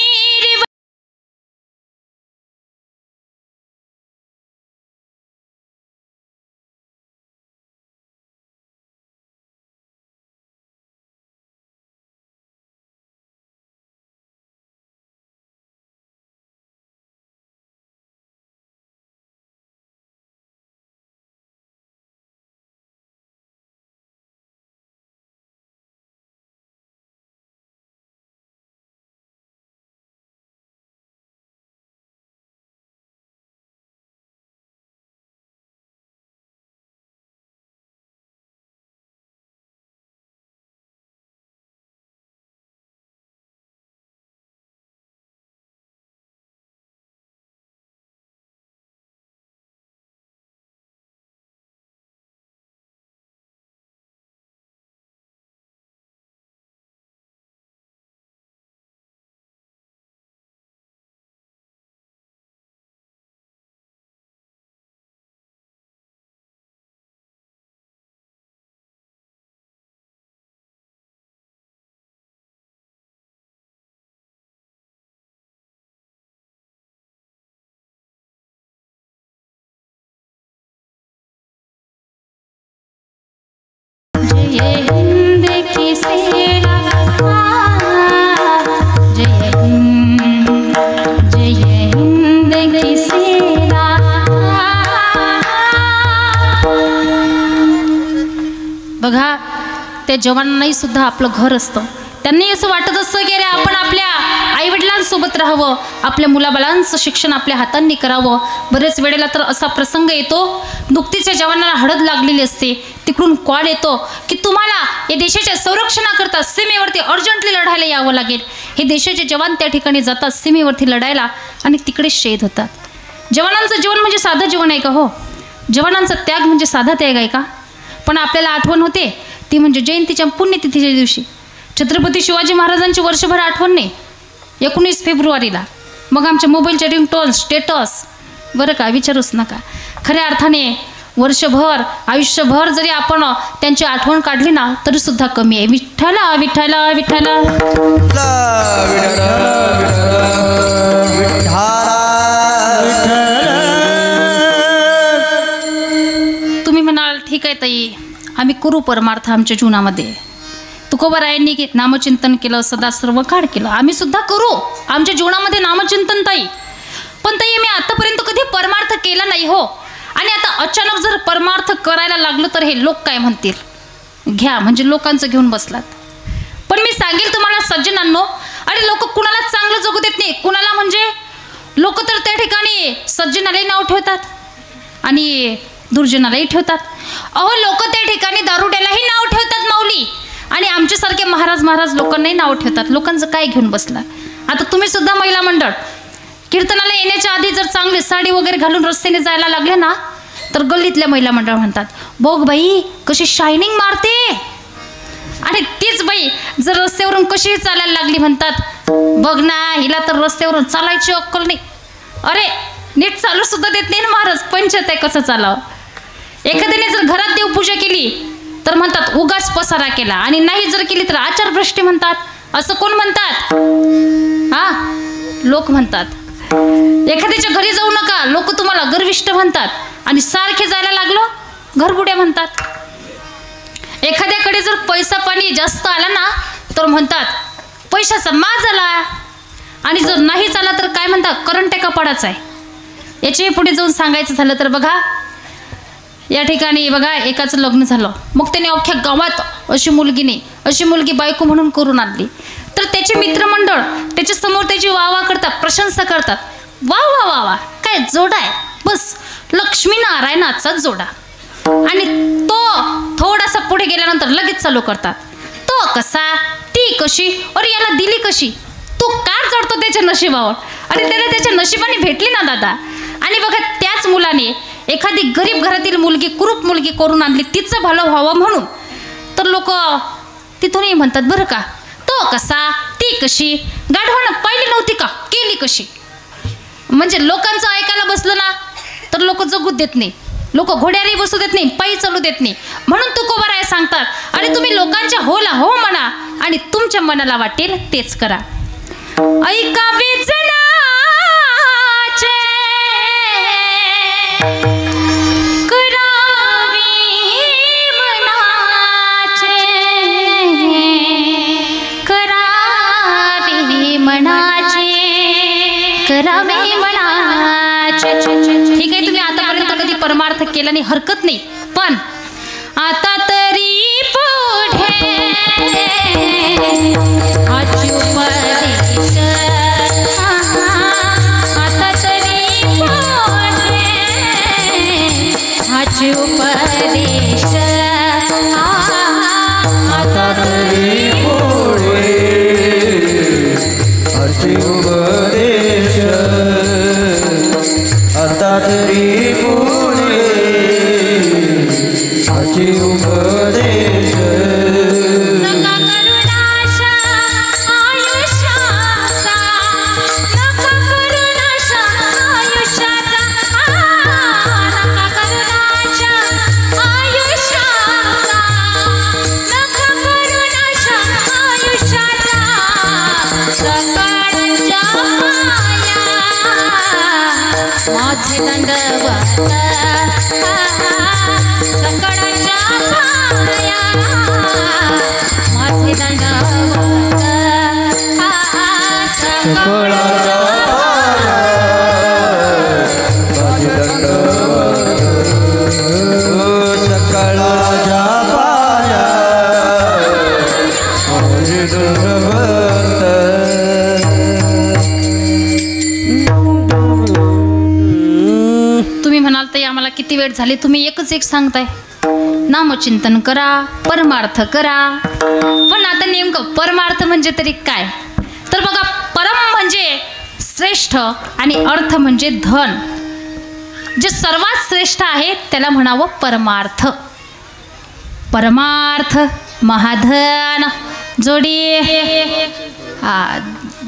[SPEAKER 1] जय हिंद की सेना, जय हिंद की सेना. त्या जवानांनाही सुद्धा आपलं घर असतं. त्यांनाही असं वाटत असतं की अरे आपण आपल्या आईवडिलांसोबत राहावं, आपल्या मुलाबाळांचं शिक्षण आपल्या हातांनी करावं. बरेच वेळेला तर असा प्रसंग येतो, नुकतीच्या जवानाला हळद लागलेली असते, तिकडून कॉल येतो की तुम्हाला या देशाच्या संरक्षणाकरता सीमेवरती अर्जंटली लढायला यावं लागेल. हे देशाचे जवान त्या ठिकाणी जातात सीमेवरती लढायला आणि तिकडे शहीद होतात. जवानांचं जीवन म्हणजे साधं जीवन आहे का? हो, जवानांचा त्याग म्हणजे साधा त्याग आहे का? पण आपल्याला आठवण होते ती म्हणजे जयंतीच्या पुण्यतिथीच्या दिवशी. छत्रपती शिवाजी महाराजांची वर्षभर आठवण नाही, 19 फेब्रुवारीला. मग आमच्या मोबाईलचे रिंगटोन स्टेटस बरं का, विचारूच नका. खऱ्या अर्थाने वर्षभर आयुष्यभर जरी आपण त्यांची आठवण काढली ना तरीसुद्धा कमी आहे. विठ्ठला विठ्ठला विठ्ठला तुम्ही म्हणाल ठीक आहे ताई, आम्ही करू परमार्थ आमच्या जीवनामध्ये. तुकोबारायांनी नामचिंतन केलं, सदा सर्व काळ केलं, आम्ही सुद्धा करू आमच्या जीवनामध्ये नामचिंतन ताई. पण ताई मी आतापर्यंत कधी परमार्थ केला नाही हो. आणि आता अचानक जर परमार्थ करायला लागलो तर हे लोक काय म्हणतील, घ्या म्हणजे लोकांचं घेऊन बसलात. पण मी सांगेल तुम्हाला सज्जनांनो, अरे लोक कुणाला चांगलं जगू देत नाही, कुणाला म्हणजे लोक तर त्या ठिकाणी सज्जनालाही नाव ठेवतात आणि दुर्जनालाही ठेवतात. अहो लोक त्या ठिकाणी दारुड्यालाही नाव ठेवतात माऊली, आणि आमच्यासारखे महाराज लोकांनाही नाव ठेवतात. लोकांचं काय घेऊन बसला. आता तुम्ही सुद्धा महिला मंडळ कीर्तनाला येण्याच्या आधी जर चांगली साडी वगैरे घालून रस्त्याने जायला लागले ना तर गल्लीतल्या महिला मंडळ म्हणतात बघ बाई कशी शायनिंग मारते. आणि तीच बाई जर रस्त्यावरून कशी चालायला लागली म्हणतात बघ ना हिला तर रस्त्यावरून चालायची अक्कल नाही. अरे नीट चालू सुद्धा देत नाही ना महाराज, पंचायत आहे कसं चालावं. एखाद्याने जर घरात देवपूजा केली तर म्हणतात उगाच पसारा केला, आणि नाही जर केली तर आचारभ्रष्टी म्हणतात. असं कोण म्हणतात? हा, लोक म्हणतात. एखाद्याच्या घरी जाऊ नका, लोक तुम्हाला गर्विष्ठ म्हणतात, आणि सारखे जायला लागलो घरबुड्या म्हणतात. एखाद्याकडे जर पैसा पाणी जास्त आला ना तर म्हणतात पैशाचा माज झाला, आणि जर नाही झाला तर काय म्हणतात करंट कपाडाचा आहे. याच्या पुढे जाऊन सांगायचं झालं तर बघा, या ठिकाणी बघा एकाचं लग्न झालं, मग त्याने अख्ख्या गावात अशी मुलगी नाही अशी मुलगी बायको म्हणून करून आणली, तर त्याचे मित्रमंडळ त्याच्या समोर त्याची वाह करतात, प्रशंसा करतात. वा वा वा वा काय जोडा आहे, बस लक्ष्मीनारायणाचा जोडा. आणि तो थोडासा पुढे गेल्यानंतर लगेच चालू करतात तो कसा ती कशी, अरे याला दिली कशी, तू का चढतो त्याच्या नशिबावर, अरे त्याला त्याच्या नशिबाने भेटली ना दादा. आणि बघा त्याच मुलाने एखादी गरीब घरातील मुलगी कुरूप मुलगी करून आणली तिचं भलं व्हावं म्हणून, तर लोक तिथूनही म्हणतात बरं का तो कसा ती कशी, गाढवानं पाहिली नव्हती का केली कशी. म्हणजे लोकांचं ऐकायला बसलं ना तर लोक जगू देत नाही, लोक घोड्यालाही बसू देत नाही, पायी चालू देत नाही. म्हणून तुकोबाराय सांगतात अरे तुम्ही लोकांच्या होला हो म्हणा आणि तुमच्या मनाला वाटेल तेच करा. ऐका वेचनाचे करावे मनाचे. ठीक आहे, तुम्ही आतापर्यंत कधी परमार्थ केला नाही हरकत नाही, पण आता तरी पुढे हाची उपदेश, आता तरी पुढे हाची उपदेश, आता तरी
[SPEAKER 2] पुढे हाची उपदेश, आता तरी पुढे हाची उपदेश.
[SPEAKER 1] नका करू नाश आयुष्याचा, नका करू नाश आयुष्याचा, नका करू नाश आयुष्याचा, नका करू नाश आयुष्याचा. सकाळच्या पाया माझे दंडवत, सकाळच्या पाया माझे दंडवत,
[SPEAKER 2] सकाळच्या पाया माझे दंडवत, सकाळच्या पाया
[SPEAKER 1] किती वेळ झाले तुम्ही एकच एक सांगताय, नामचिंतन करा, परमार्थ करा. पण आता नेमकं परमार्थ म्हणजे तरी काय? तर बघा, परम म्हणजे श्रेष्ठ आणि अर्थ म्हणजे धन. जे सर्वात श्रेष्ठ आहे त्याला म्हणावं परमार्थ. परमार्थ महाधन जोडी,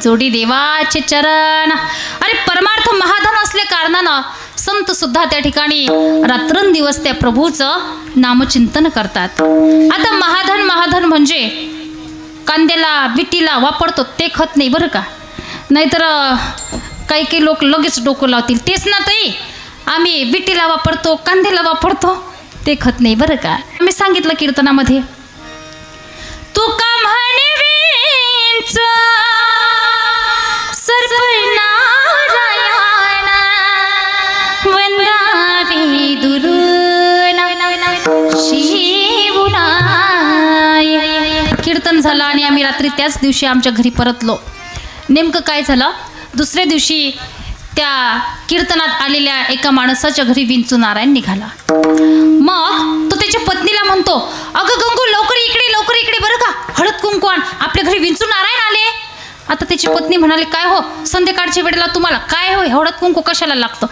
[SPEAKER 1] जोडी देवाचे चरण. आणि परमार्थ महाधन असल्या कारणानं संत सुद्धा त्या ठिकाणी रात्रंदिवस त्या प्रभूचं नामचिंतन करतात. आता महाधन म्हणजे कांद्याला विटीला वापरतो ते खत नाही बरं का. नाहीतर काही लोक लगेच डोकं लावतील, तेच ना ताई आम्ही विटीला वापरतो, कांद्याला वापरतो, ते खत नाही बरं का. मी सांगितलं कीर्तनामध्ये, तू का म्हणे विंच सर्पनारायण वंदावी दुरून शिवनाय. कीर्तन झालं आणि आम्ही रात्री त्याच दिवशी आमच्या घरी परतलो. नेमकं काय झालं, दुसऱ्या दिवशी त्या कीर्तनात आलेल्या एका माणसाच्या घरी विंचू नारायण निघाला. मग तो त्याच्या पत्नीला म्हणतो, अगं गंगू लवकर इकडे बरं का, हळद कुंकू आण, आपल्या घरी विंचू नारायण आले. आता त्याची पत्नी म्हणाली, काय हो संध्याकाळच्या वेळेला तुम्हाला काय हो हळद कुंकू कशाला लागतं?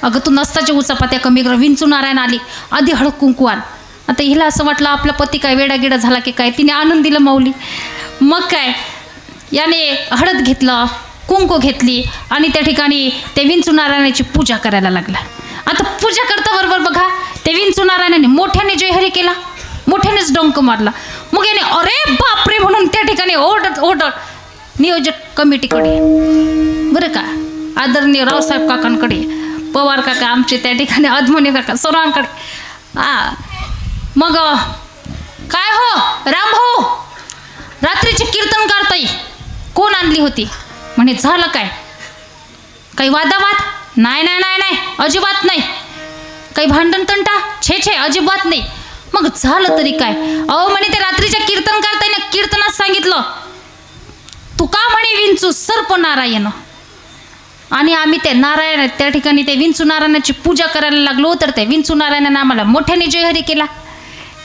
[SPEAKER 1] अगं तू नसताच्या उचापात्या कमी कर, विंचू नारायण आली, आधी हळद कुंकू आण. आता हिला असं वाटलं आपला पती काय वेडागिडा झाला की काय, तिने आणून दिलं माऊली. मग काय, याने हळद घेतलं, कुंकू घेतली आणि त्या ठिकाणी ते विंचू नारायणाची पूजा करायला लागला. आता पूजा करता बरोबर बघा, ते विंचू नारायणाने मोठ्याने जयहरी केला, मोठ्यानेच डंक मारला. मग याने अरे बापरे म्हणून त्या ठिकाणी ओरडत नियोजक कमिटीकडे बरं का, आदरणीय रावसाहेब काकांकडे, पवार काका आमचे त्या ठिकाणी, अदमने काका सर्वांकडे. मग काय हो रामभाऊ, रात्रीचे कीर्तन करताई कोण आणली होती? म्हणे झालं काय, काही वादावाद? नाही नाही नाही नाही अजिबात नाही. काही भांडण तंटा? छे अजिबात नाही. मग झालं तरी काय? अहो म्हणे ते रात्रीच्या कीर्तन करताय ना, कीर्तनात सांगितलं तू का म्हणे विंचू सर्प नारायण, आणि आम्ही ते नारायण त्या ठिकाणी ते विंचू नारायणाची पूजा करायला लागलो, तर ते विंचू नारायणाने आम्हाला मोठ्याने जयहरी केला.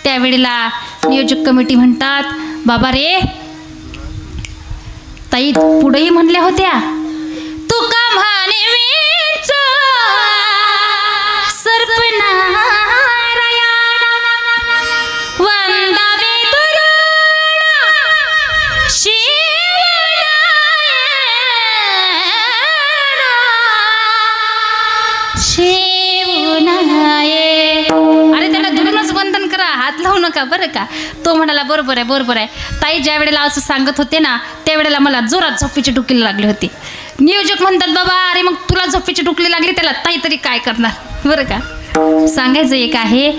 [SPEAKER 1] त्यावेळेला नियोजक कमिटी म्हणतात, बाबा रे ताई पुढेही म्हणल्या होत्या, तू का म्हणे विंचू सर्प नारायण वंदावे दुरून शिवनाय. अरे त्याला दुरूनच वंदन करा, हात लावू नका बरं का. तो म्हणाला बरोबर आहे. ताई ज्या वेळेला असं सांगत होते ना, त्यावेळेला मला जोरात झोपेची डुकीला लागली होती. नियोजक म्हणतात, बाबा अरे मग तुला झोपेची डुकली लागली, त्याला ताई तरी काय करणार बरं का. सांगायचं एक आहे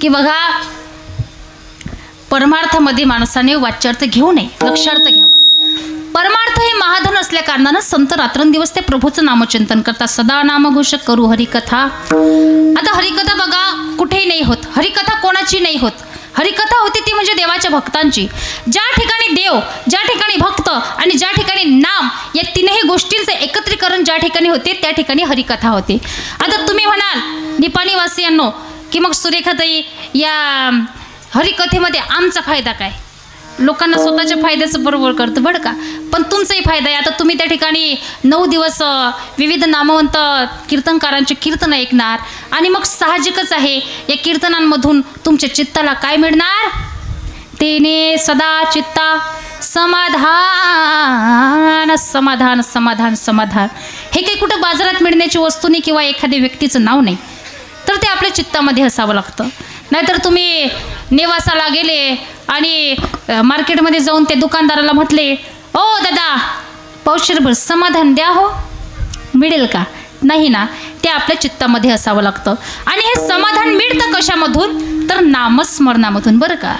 [SPEAKER 1] की बघा, परमार्थामध्ये माणसाने वाच्यार्थ घेऊ नये, लक्षार्थ घ्यावा. परमार्थ हे महाधन असल्या कारणानं संत रात्रंदिवस त्या प्रभूचं नामचिंतन करतात. सदा नामघोष करू हरिकथा. आता हरिकथा बघा कुठेही नाही होत, हरिकथा कोणाची नाही होत. हरिकथा होती ती म्हणजे देवाच्या भक्तांची. ज्या ठिकाणी देव, ज्या ठिकाणी भक्त आणि ज्या ठिकाणी नाम, या तीनही गोष्टींचे एकत्रीकरण ज्या ठिकाणी होते त्या ठिकाणी हरिकथा होते. आता तुम्ही म्हणाल निपाणीवासियांनो की मग सुरेखाताई या हरिकथेमध्ये आमचा फायदा काय? लोकांना स्वतःच्या फायद्याचं बरोबर करतं बरं का, पण तुमचाही फायदा आहे. आता तुम्ही त्या ठिकाणी 9 दिवस विविध नामवंत कीर्तनकारांचे कीर्तन ऐकणार आणि मग साहजिकच आहे या कीर्तनांमधून तुमच्या चित्ताला काय मिळणार? तेने सदा चित्ता समाधान समाधान समाधान समाधान. हे काही कुठं बाजारात मिळण्याची वस्तू नाही किंवा एखाद्या व्यक्तीचं नाव नाही, तर ते आपल्या चित्तामध्ये असावं लागतं. नाहीतर तुम्ही नेवासाला गेले आणि मार्केटमध्ये जाऊन त्या दुकानदाराला म्हटले, ओ दादा पावशेरभर समाधान द्या हो, मिळेल का? नाही ना, ते आपल्या चित्तामध्ये असावं लागतं. आणि हे समाधान मिळतं कशामधून? तर नामस्मरणामधून बरं का.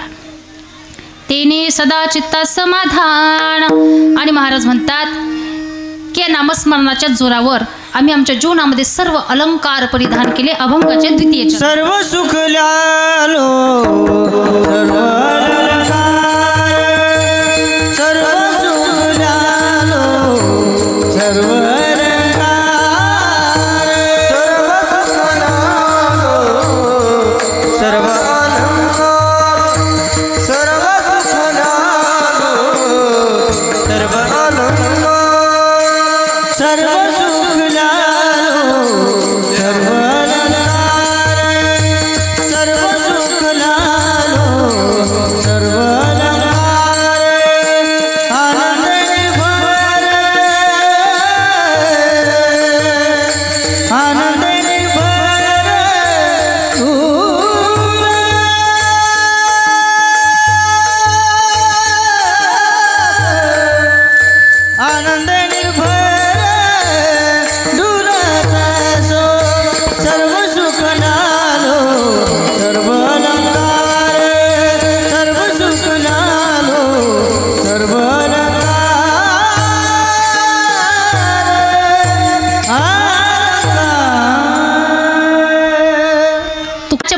[SPEAKER 1] तेने सदा चित्ता समाधान. आणि महाराज म्हणतात की या नामस्मरणाच्या जोरावर आम्ही आमच्या जीवनामध्ये सर्व अलंकार परिधान केले. अभंगाचे द्वितीय
[SPEAKER 2] सर्व सुखल्यालो सर्व सुखल्यालो सर्व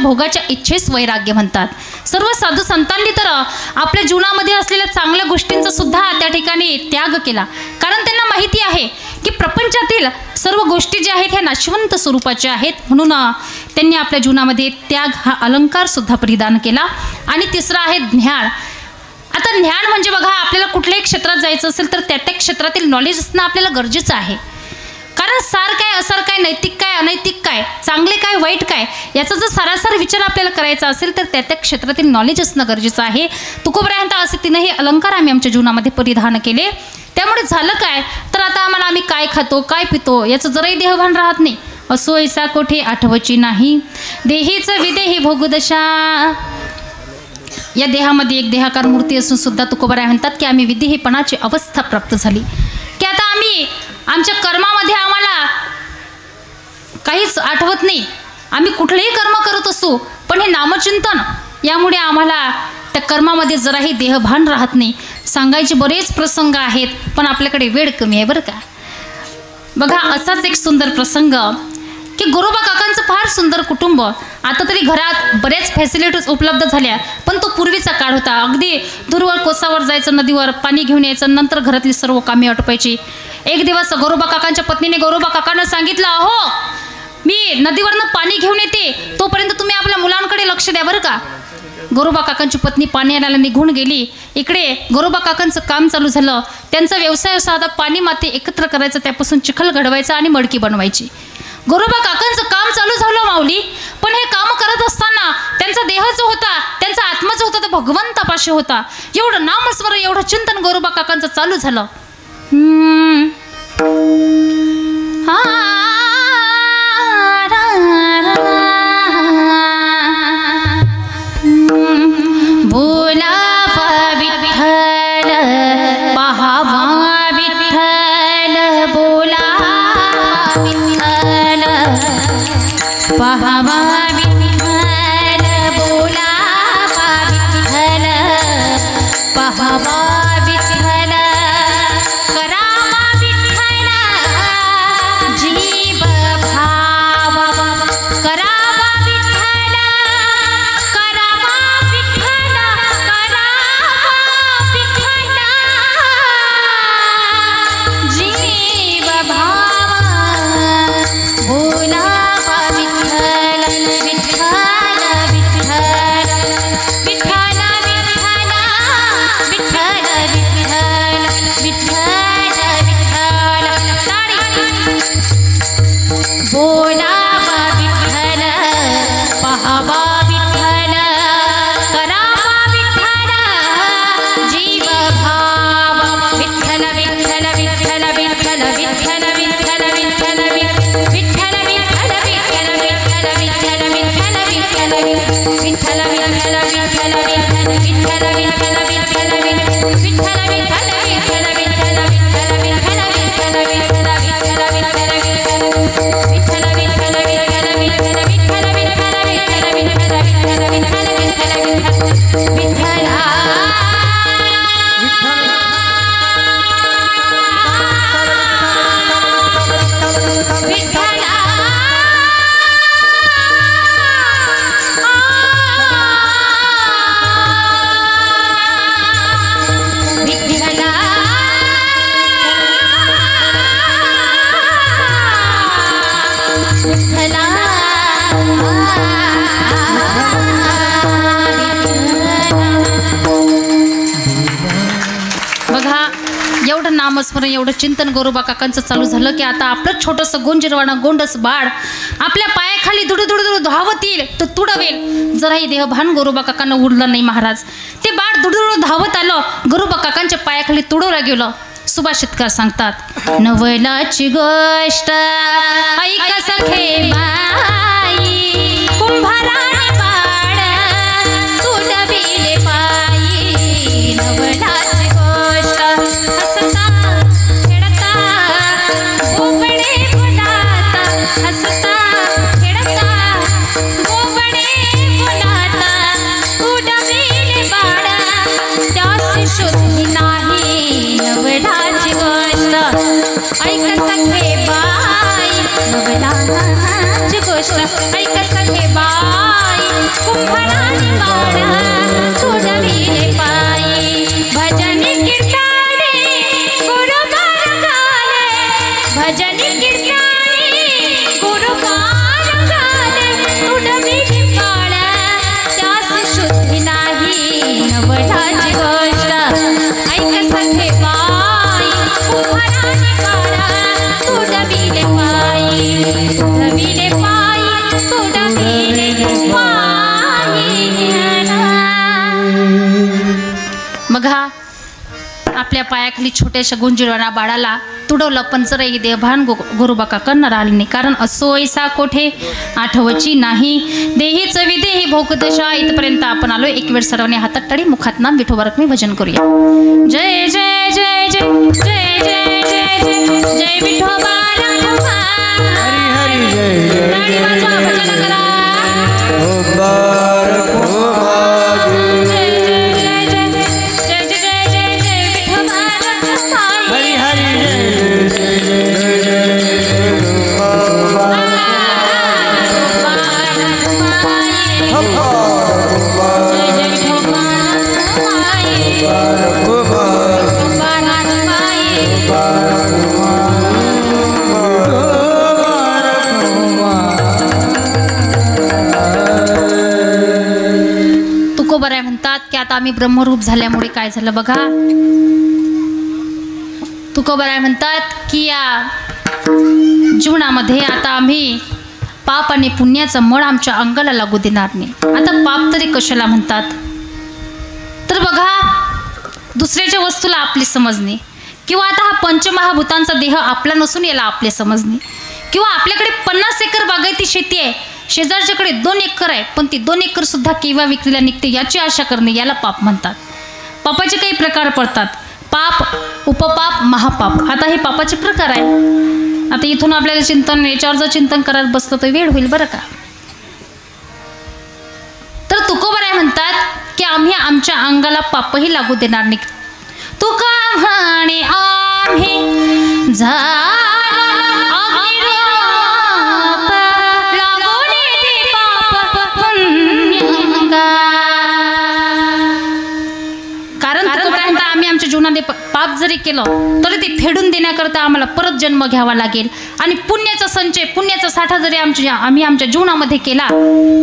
[SPEAKER 1] भोगाच्या इच्छेस वैराग्य म्हणतात. सर्व साधू संतांनी तर आपल्या जीवनामध्ये असलेल्या चांगल्या गोष्टींचा सुद्धा त्या ठिकाणी त्याग केला, कारण त्यांना माहिती आहे की प्रपंचातील सर्व गोष्टी ज्या आहेत ह्या नाशवंत स्वरूपाच्या आहेत. म्हणून त्यांनी आपल्या जीवनामध्ये त्याग हा अलंकार सुद्धा परिधान केला. आणि तिसरा आहे ज्ञान. आता ज्ञान म्हणजे बघा, आपल्याला कुठल्याही क्षेत्रात जायचं असेल तर त्या क्षेत्रातील नॉलेज असणं आपल्याला गरजेचं आहे. कारण सार काय असार काय, नैतिक काय अनैतिक काय, चांगले काय वाईट काय, याचा जर सारासार विचार आपल्याला करायचा असेल तर त्या क्षेत्रातील नॉलेज असणं गरजेचं आहे. तुकोबरायंत असे तीनही अलंकार आम्ही आमच्या जीवनामध्ये परिधान केले. त्यामुळे झालं काय तर आता आम्हाला आम्ही काय खातो काय पितो याचं जराही देहभान राहत नाही. असो ऐसा कोठे आठवची नाही, देहीचं विदेही भोगदशा. या देहामध्ये एक देहाकार मूर्ती असून सुद्धा तुकोबराय म्हणतात की आम्ही विदेहीपणाची अवस्था प्राप्त झाली, की आता आम्ही आमच्या कर्मामध्ये आम्हाला काहीच आठवत नाही. आम्ही कुठलेही कर्म करत असू पण हे नामचिंतन यामुळे आम्हाला त्या कर्मामध्ये जराही देहभान राहत नाही. सांगायचे बरेच प्रसंग आहेत पण आपल्याकडे वेळ कमी आहे बरं का. बघा असाच एक सुंदर प्रसंग की गोरोबा काकांचं फार सुंदर कुटुंब. आता तरी घरात बऱ्याच फॅसिलिटीज उपलब्ध झाल्या पण तो पूर्वीचा काळ होता. अगदी दूरवर कोसावर जायचं, नदीवर पाणी घेऊन यायचं, नंतर घरातली सर्व कामे आटोपायची. एक दिवस गोरोबा काकांच्या पत्नीने गोरोबा काकांना सांगितलं, हो मी नदीवरनं पाणी घेऊन येते, तोपर्यंत तुम्ही आपल्या मुलांकडे लक्ष द्या बरं का. गोरोबा काकांची पत्नी पाणी आणायला निघून गेली. इकडे गोरोबा काकांचं काम चालू झालं. त्यांचा व्यवसाय असा आता पाणी माती एकत्र करायचं, त्यापासून चिखल घडवायचा आणि मडकी बनवायची. गोरोबा काकांचं काम चालू झालं माऊली. पण हे काम करत असताना त्यांचा देह जो होता, त्यांचा आत्मा जो होता तो भगवंतापाशी होता. एवढं नामस्मरण, एवढं चिंतन गोरोबा काकांचं चालू झालं. नामस्मरण एवढं चिंतन गोरोबा काकांचं चालू झालं की आता आपलं छोटंसं गोंजिरवाणं गोंडस बाळ आपल्या पायाखाली दुडू धावत येईल तर तुडवेल. जराही देहभान गोरोबा काकांना उरलं नाही महाराज. ते बाळ दुडू धावत आलं, गोरोबा काकांच्या पायाखाली तुडवलं गेलं. सुभाषितकार सांगतात, नवलाची गोष्ट ऐक सखे बाई, कुंभाराने बाळ तुडविले पायी. नवलाची गोष्ट हसता खेळता गोवडे फुलात, हसता खेळता गोवडे फुलात तुडविले बाळ, त्यास शुद्धी नाही. नवलाची गोष्ट ऐक सखे बाई, नवलाची गोष्ट ऐक सखे बाई. कुंभाराने बाळा तुडविले पायी भजन कीर्तने गुरुगान गाले भजन कीर्तने गुरुगान गाले तुडविले बाळा त्यास शुद्धी नाही नवलाची गोष्ट ऐक सखे बाई कुंभाराने बाळा तुडविले पायी तुडविले पायी तुडविले बघा आपल्या पायाखाली छोट्याशा गुंजिरवाना बाळाला तुडवलं पण जराही देवभान गुरुबाका करणार आले नाही कारण असो ऐसा कोठे आठवची नाही देहीच विदेही भोगदशा इथपर्यंत आपण आलो एक वेळ सर्वांनी हातात टाळी मुखात नाम विठोबारक मी भजन करूया जय जय जय जय जय जय जय जय जय विठोबा
[SPEAKER 2] हरी हरी जय जय
[SPEAKER 1] टाळी वाजवा भजन करा तुकोबराय म्हणतात की आता आम्ही ब्रह्मरूप झाल्यामुळे काय झालं बघा तुकोबराय म्हणतात की या जीवनामध्ये आता आम्ही पाप आणि पुण्याचा मळ आमच्या अंगाला लागू देणार नाही आता पाप तरी कशाला म्हणतात तर बघा दुसऱ्याच्या वस्तूला आपली समजणे किंवा आता हा पंचमहाभूतांचा देह आपला नसून याला आपले समजणे किंवा आपल्याकडे 50 एकर बागायती शेती आहे शेजारच्याकडे 2 एकर आहे पण ती 2 एकर सुद्धा केव्हा विक्रीला निघते याची आशा करणे याला पाप म्हणतात पापाचे काही प्रकार पडतात पाप उपपाप महापाप आता हे पापाचे प्रकार आहे आता इथून आपल्याला चिंतन याच्यावर जर चिंतन करत बसलं तर वेळ होईल बरं का तर तुकोबराय म्हणतात की आम्ही आमच्या अंगाला पापही लागू देणार नाही तुका म्हणे आम्ही कारण आम्ही आमच्या जीवनात पाप जरी केलं तरी ते फेडून देण्याकरता आम्हाला परत जन्म घ्यावा लागेल आणि पुण्याचा संचय पुण्याचा साठा जरी आम्ही आमच्या जीवनामध्ये केला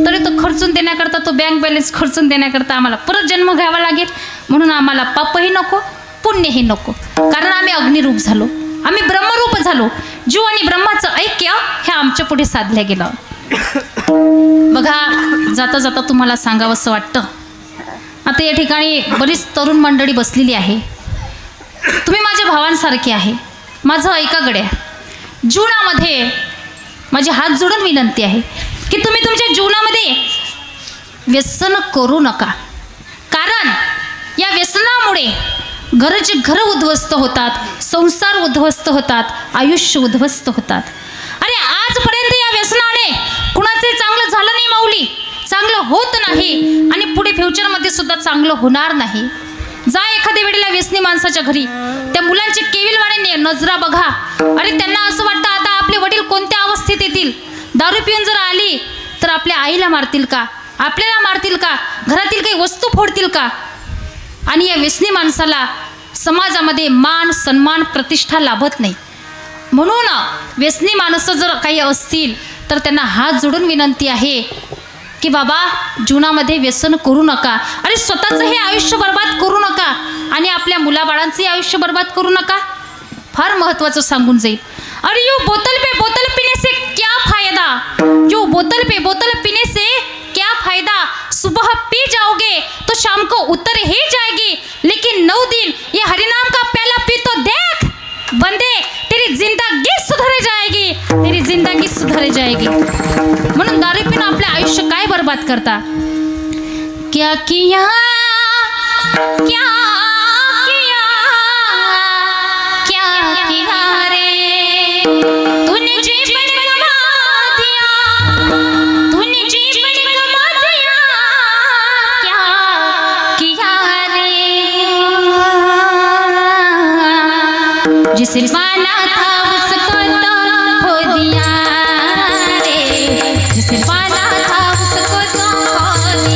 [SPEAKER 1] तरी तो खर्चून देण्याकरता तो बँक बॅलन्स खर्चून देण्याकरता आम्हाला परत जन्म घ्यावा लागेल म्हणून आम्हाला पापही नको पुण्यही नको कारण आम्ही अग्निरूप झालो आम्ही ब्रह्मरूप झालो जीव आणि ब्रह्माचं ऐक्य हे आमच्या पुढे साधल्या गेलं बघा जाता जाता तुम्हाला सांगावंसं वाटतं आता या ठिकाणी बरीच तरुण मंडळी बसलेली आहे तुम्ही माझ्या भावांसारखे आहे माझं ऐका गड्या जीवनामध्ये माझे हात जोडून विनंती आहे की तुम्ही तुमच्या जीवनामध्ये व्यसन करू नका कारण या व्यसनामुळे घरं उद्ध्वस्त होतात संसार उद्ध्वस्त होतात आयुष्य उद्ध्वस्त होतात आणि आजपर्यंत या व्यसनाने कुणाचे चांगलं झालं नाही माऊली चांगलं होत नाही आणि पुढे फ्युचरमध्ये सुद्धा चांगलं होणार नाही जा एखाद्या वेळेला व्यसनी माणसाच्या घरी त्या मुलांचे केविलवाणे नजरा बघा अरे त्यांना असं वाटतं आता आपले वडील कोणत्या अवस्थेत येतील दारू पिऊन जर आली तर आपल्या आईला मारतील का आपल्याला मारतील का घरातील काही वस्तू फोडतील का आणि या व्यसनी माणसाला समाजामध्ये मान सन्मान प्रतिष्ठा लाभत नाही म्हणून व्यसनी माणसं जर काही असतील तर त्यांना हात जोडून विनंती आहे की बाबा जीवनामध्ये व्यसन करू नका अरे स्वतःचं हे आयुष्य बर्बाद करू नका आणि आपल्या मुलाबाळांचंही आयुष्य बर्बाद करू नका फार महत्त्वाचं सांगून जाईल अरे यो बोतल पे बोतल पीने से क्या फायदा यो बोतल पे बोतल पीने से क्या फायदा सुबह पी जाओगे तो शाम को उतर ही जाएगी लेकिन 9 दिन ये हरिनाम का प्याला पी तो देख बंदे तेरी जिंदगी सुधर जाएगी तेरी जिंदगी सुधर जाएगी म्हणून दारू पिऊन आपले आयुष्य काय बर्बाद करता क्या किया क्या किया क्या किया रे तूने जीवन गवा दिया तूने जीवन गवा दिया क्या किया रे जिसे पाना था उसको तो खो दिया रे जिसे पाना था उसको तो खो दिया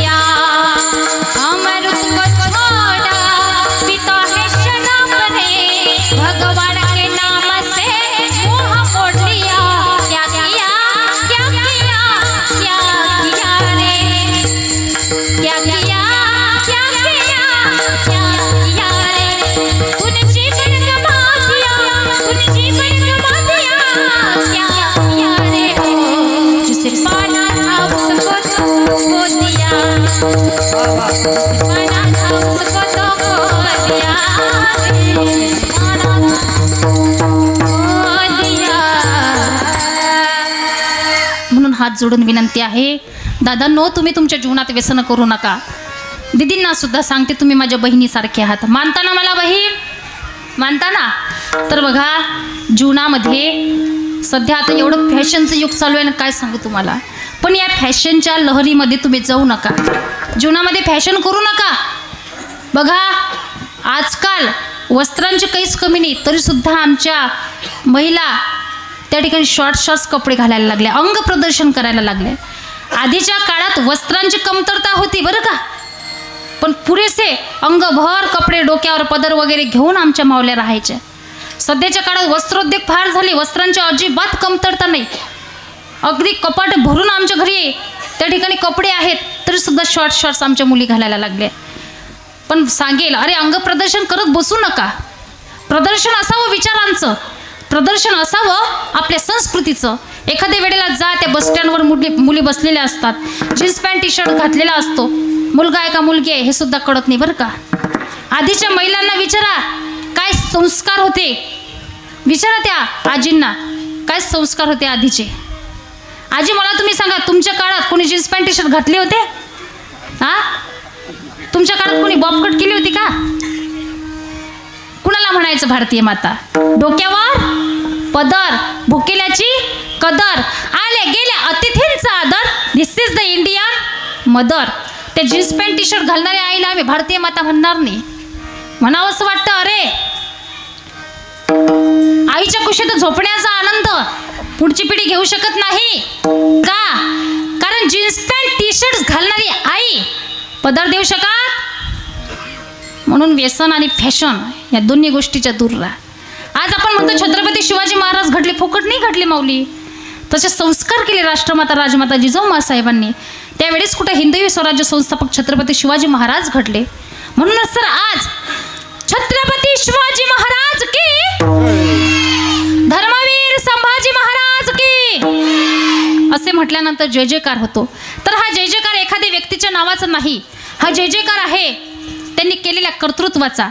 [SPEAKER 1] म्हणून हात जोडून विनंती आहे, दादांनो तुम्ही तुमच्या जीवनात व्यसन करू नका. दीदींना सुद्धा सांगते, तुम्ही माझ्या बहिणीसारखे आहात. मानता ना मला बहीण? मानता ना? तर बघा, जीवनामध्ये सध्या आता एवढं फॅशनचं युग चालू आहे ना, काय सांगू तुम्हाला. पण या फॅशनच्या लहरीमध्ये तुम्ही जाऊ नका. जीवनामध्ये फॅशन करू नका. बघा, आजकाल वस्त्रांची काहीच कमी नाही, तरीसुद्धा आमच्या महिला त्या ठिकाणी शॉर्ट्स कपडे घालायला लागल्या, अंग प्रदर्शन करायला लागले. आधीच्या काळात वस्त्रांची कमतरता होती बरं का, पण पुरेसे अंगभर कपडे, डोक्यावर पदर वगैरे घेऊन आमच्या मावल्या राहायच्या. सध्याच्या काळात वस्त्रोद्योग फार झाले, वस्त्रांची अजिबात कमतरता नाही. अगदी कपाट भरून आमच्या घरी त्या ठिकाणी कपडे आहेत, तरीसुद्धा शॉर्ट्स आमच्या मुली घालायला लागल्या. पण सांगेल, अरे अंग प्रदर्शन करत बसू नका. प्रदर्शन असावं विचारांचं, प्रदर्शन असावं आपल्या संस्कृतीचं. एखाद्या वेळेला जा, त्या बसस्टँडवर मुली बसलेल्या असतात, जीन्स पॅन्ट टी शर्ट घातलेला असतो. मुलगा आहे का मुलगी आहे हे सुद्धा कळत नाही बरं का. आधीच्या महिलांना विचारा काय संस्कार होते, विचारा त्या आजींना काय संस्कार होते आधीचे. आजी मला तुम्ही सांगा, तुमच्या काळात कोणी जीन्स पॅन्ट टी शर्ट घातले होते? तुमच्या काळात कोणी बॉबकट केली होती का? कुणाला म्हणायचं भारतीय माता? डोक्यावर पदर, भुकेल्याची कदर, आल्या गेल्या अतिथींचा आदर, दिस इज द इंडियन मदर. त्या जीन्स पॅन्ट टी शर्ट घालणाऱ्या आईला आम्ही भारतीय माता म्हणणार नाही. म्हणावं असं वाटतं, अरे आईच्या कुशीत झोपण्याचा आनंद पुढची पिढी घेऊ शकत नाही का? कारण जीन्स पॅन्ट टी शर्ट घालणारी आई पदर देऊ शकत. म्हणून व्यसन आणि फॅशन या दोन्ही गोष्टीच्या दूर राहा. आज आपण म्हणतो छत्रपती शिवाजी महाराज घडले, फुकट नाही घडले माऊली. तसे संस्कार केले राष्ट्रमाता राजमाता जिजाऊ साहेबांनी. त्यावेळेस कुठे हिंदवी स्वराज्य संस्थापक छत्रपती शिवाजी महाराज घडले. म्हणूनच तर आज छत्रपती शिवाजी महाराज की, धर्मवीर संभाजी महाराज की असे म्हटल्यानंतर जय जयकार होतो. तर हा जय जयकार एखाद्या व्यक्तीच्या नावाचा नाही, हा जय जयकार आहे त्यांनी केलेल्या कर्तृत्वाचा.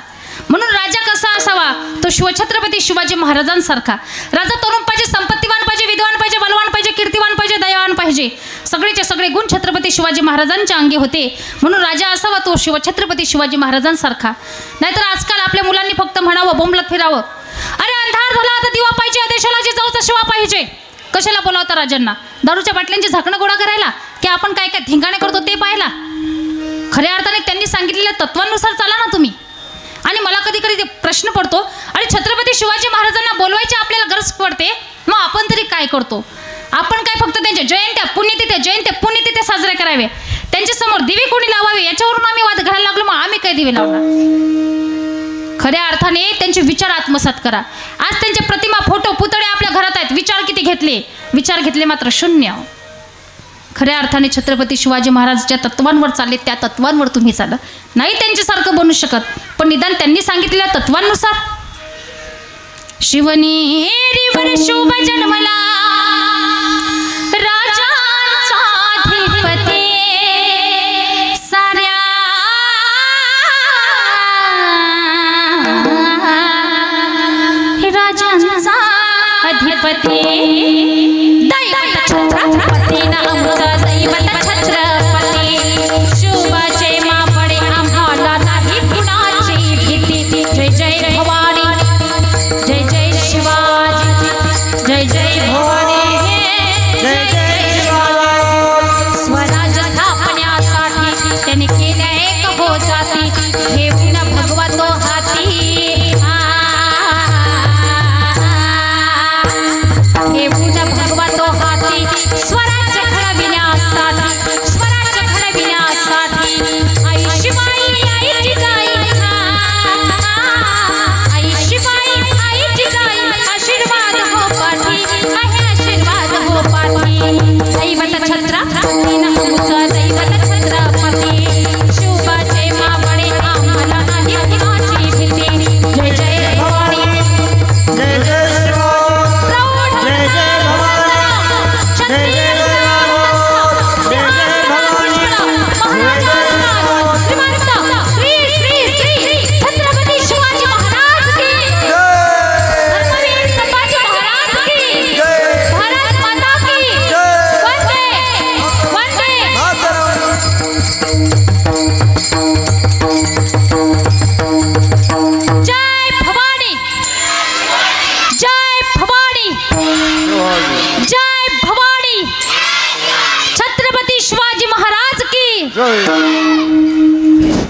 [SPEAKER 1] म्हणून राजा कसा असावा? तो शिवछत्रपती शिवाजी महाराजांसारखा. राजा तरुण पाहिजे, संपत्तीवान पाहिजे, विद्वान पाहिजे, बलवान पाहिजे, कीर्तिवान पाहिजे, दयावान पाहिजे. सगळेचे सगळे गुण छत्रपती शिवाजी महाराजांच्या अंगी होते. म्हणून राजा असावा तो शिवछत्रपती शिवाजी महाराजांसारखा. नाहीतर आजकाल आपल्या मुलांनी फक्त म्हणावं, बोंबलत फिरावं, अरे अंधार झाला आता दिवा पाहिजे, आदेशाला जिजाऊचा शिवा पाहिजे. कशाला बोलावता राजांना? दारूच्या बाटल्यांची झाकणं गोळा करायला, की आपण काय काय धिंगाणे करतो ते पाहायला? खऱ्या अर्थाने त्यांनी सांगितलेल्या तत्वांनुसार चाला ना तुम्ही. आणि मला कधी कधी प्रश्न पडतो, अरे छत्रपती शिवाजी महाराजांना बोलवायची आपल्याला गरज पडते, मग आपण तरी काय करतो? आपण काय फक्त त्यांच्या जयंत्या पुण्यतिथ्या साजऱ्या कराव्या, त्यांच्या समोर दिवे कोणी लावावे याच्यावरून आम्ही वाद घालायला लागलो, मग आम्ही काय दिवे लावणार? खऱ्या अर्थाने त्यांचे विचार आत्मसात करा. आज त्यांच्या प्रतिमा, फोटो, पुतळे आपल्या घरात आहेत, विचार किती घेतले? विचार घेतले मात्र शून्य. खऱ्या अर्थाने छत्रपती शिवाजी महाराज ज्या तत्वांवर चालले त्या तत्वांवर तुम्ही चाला. नाही त्यांच्यासारखं बनू शकत, पण निदान त्यांनी सांगितलेल्या तत्वांनुसार. शिवनेरीवर शुभ जन्मला राजांचा अधिपती, साऱ्या राजांचा अधिपती, दैवत छत्रपती नामचा दैवत छत्रपती, शुभाचे मापडे आम्हाला नाही कुणाची भीती. जय जय भवानी, जय जय शिवाजी, जय जय भवानी.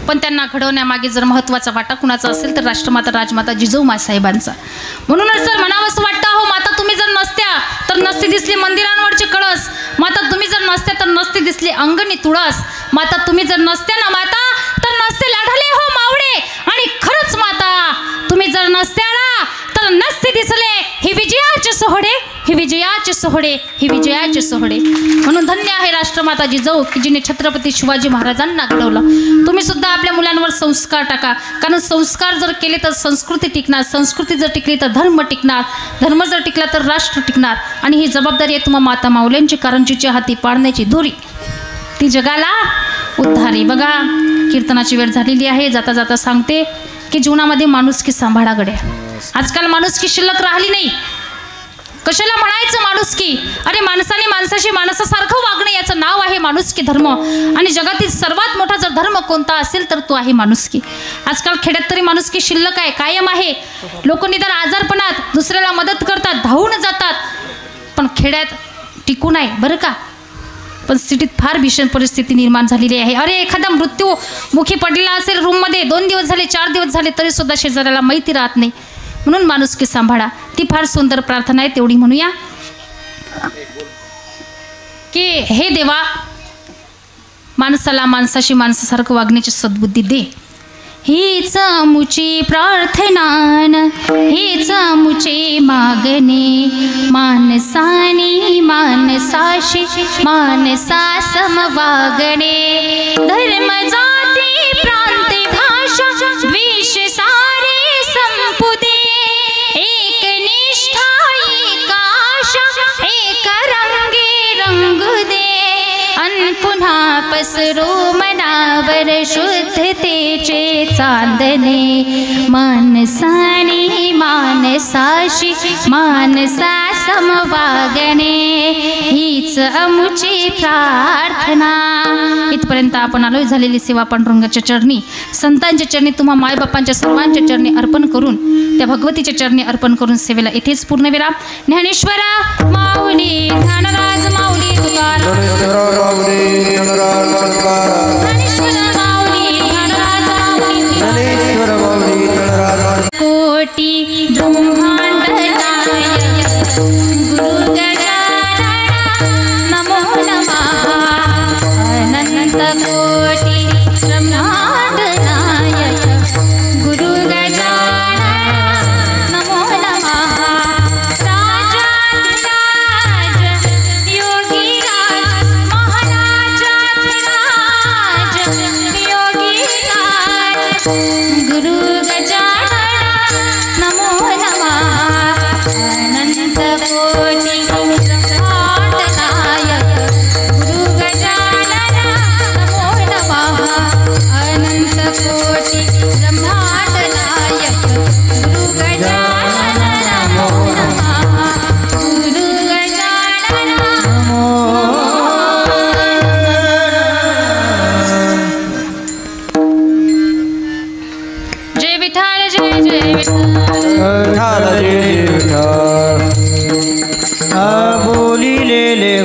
[SPEAKER 1] पण त्यांना घडवण्यामागे जर महत्त्वाचा वाटा कुणाचा असेल तर राष्ट्रमाता राजमाता जिजाऊ मासाहेबांचा. म्हणूनच जर म्हणावंसं वाटतं, हो माता तुम्ही जर नसत्या तर नसते दिसले मंदिरांवरचे कळस, माता तुम्ही जर नसत्या तर नसते दिसले अंगणी तुळस, माता तुम्ही जर नसत्या ना माता तर नसते लाढले हो मावळे, आणि खरंच माता तुम्ही जर नसत्या ना तर नसते दिसले ही विजयाचे सोहळे, ही विजयाचे सोहळे, ही विजयाचे सोहळे. म्हणून धन्य आहे राष्ट्रमाता जिजाऊ की जिने छत्रपती शिवाजी महाराजांना घडवलं. तुम्ही सुद्धा आपल्या मुलांवर संस्कार टाका, कारण संस्कार जर केले तर संस्कृती टिकणार, संस्कृती जर टिकली तर धर्म टिकणार, धर्म जर टिकला तर राष्ट्र टिकणार. आणि ही जबाबदारी आहे तुम्हा माता माऊल्यांची, कारण जिच्या हाती पाडण्याची धुरी ती जगाला उद्धारी. बघा कीर्तनाची वेळ झालेली आहे. जाता जाता सांगते की जीवनामध्ये माणुसकी सांभाळा गड्या. आजकाल माणुसकी शिल्लक राहिली नाही. कशाला म्हणायचं माणुसकी? अरे माणसाने माणसाशी माणसासारखं वागणं याचं नाव आहे माणुसकी धर्म. आणि जगातील सर्वात मोठा जर धर्म कोणता असेल तर तो आहे माणुसकी. आजकाल खेड्यात तरी माणुसकी शिल्लक आहे, कायम आहे. लोक निदान आजारपणात दुसऱ्याला मदत करतात, धावून जातात, पण खेड्यात टिकून आहे बरं का. पण सिटीत फार भीषण परिस्थिती निर्माण झालेली आहे. अरे एखादा मृत्यूमुखी पडलेला असेल रूममध्ये, 2 दिवस झाले 4 दिवस झाले तरी सुद्धा शेजाऱ्याला माहिती राहत नाही. म्हणून माणुसकी सांभाळा. ती फार सुंदर प्रार्थना आहे, तेवढी म्हणूया की हे देवा माणसाला माणसाशी माणसासारखं वागण्याची सद्बुद्धी दे. हीच मुची प्रार्थनान, हीच मुचे मागणे, मानसानी मानसाशी मानसा समवागणे. धर्म जाती प्रांत भाषा द्वेष सारे संपुदे, एक निष्ठा एक आशा एक रंगे रंग दे. अन पुन्हा पसरो मनावर शुद्धतेचे चांदणे, मानसाने मानसाशी मानसा समवागणे. हीच अमुची प्रार्थना. इथपर्यंत आपण आलोय. झालेली सेवा पांडुरंगाच्या चरणी, संतांच्या चरणी, तुम्हा मायबापांच्या सर्वांच्या चरणी अर्पण करून, त्या भगवतीच्या चरणी अर्पण करून सेवेला इथेच पूर्ण विराम. ज्ञानेश्वरा माऊली, ज्ञानराज माऊली तुकाराम, कोटी ब्रह्मांड नायक गुरु गजानना नमो नमः. अनंत कोटी ब्रह्मांड नायक गुरु गजानना नमो नमः. राजाधिराज योगी राज, महाराजाधिराज योगी राज गुरु गजानना नमो नमः. अनंत कोटी ब्रह्मांड नायक गुरु गजानना नमो नमः. अनंत कोटी ब्रह्मांड नायक गुरु गजानना नमो नमः. गुरु गजानना जय विठ्ठल, जय जय विठ्ठल.
[SPEAKER 2] बोलिलेले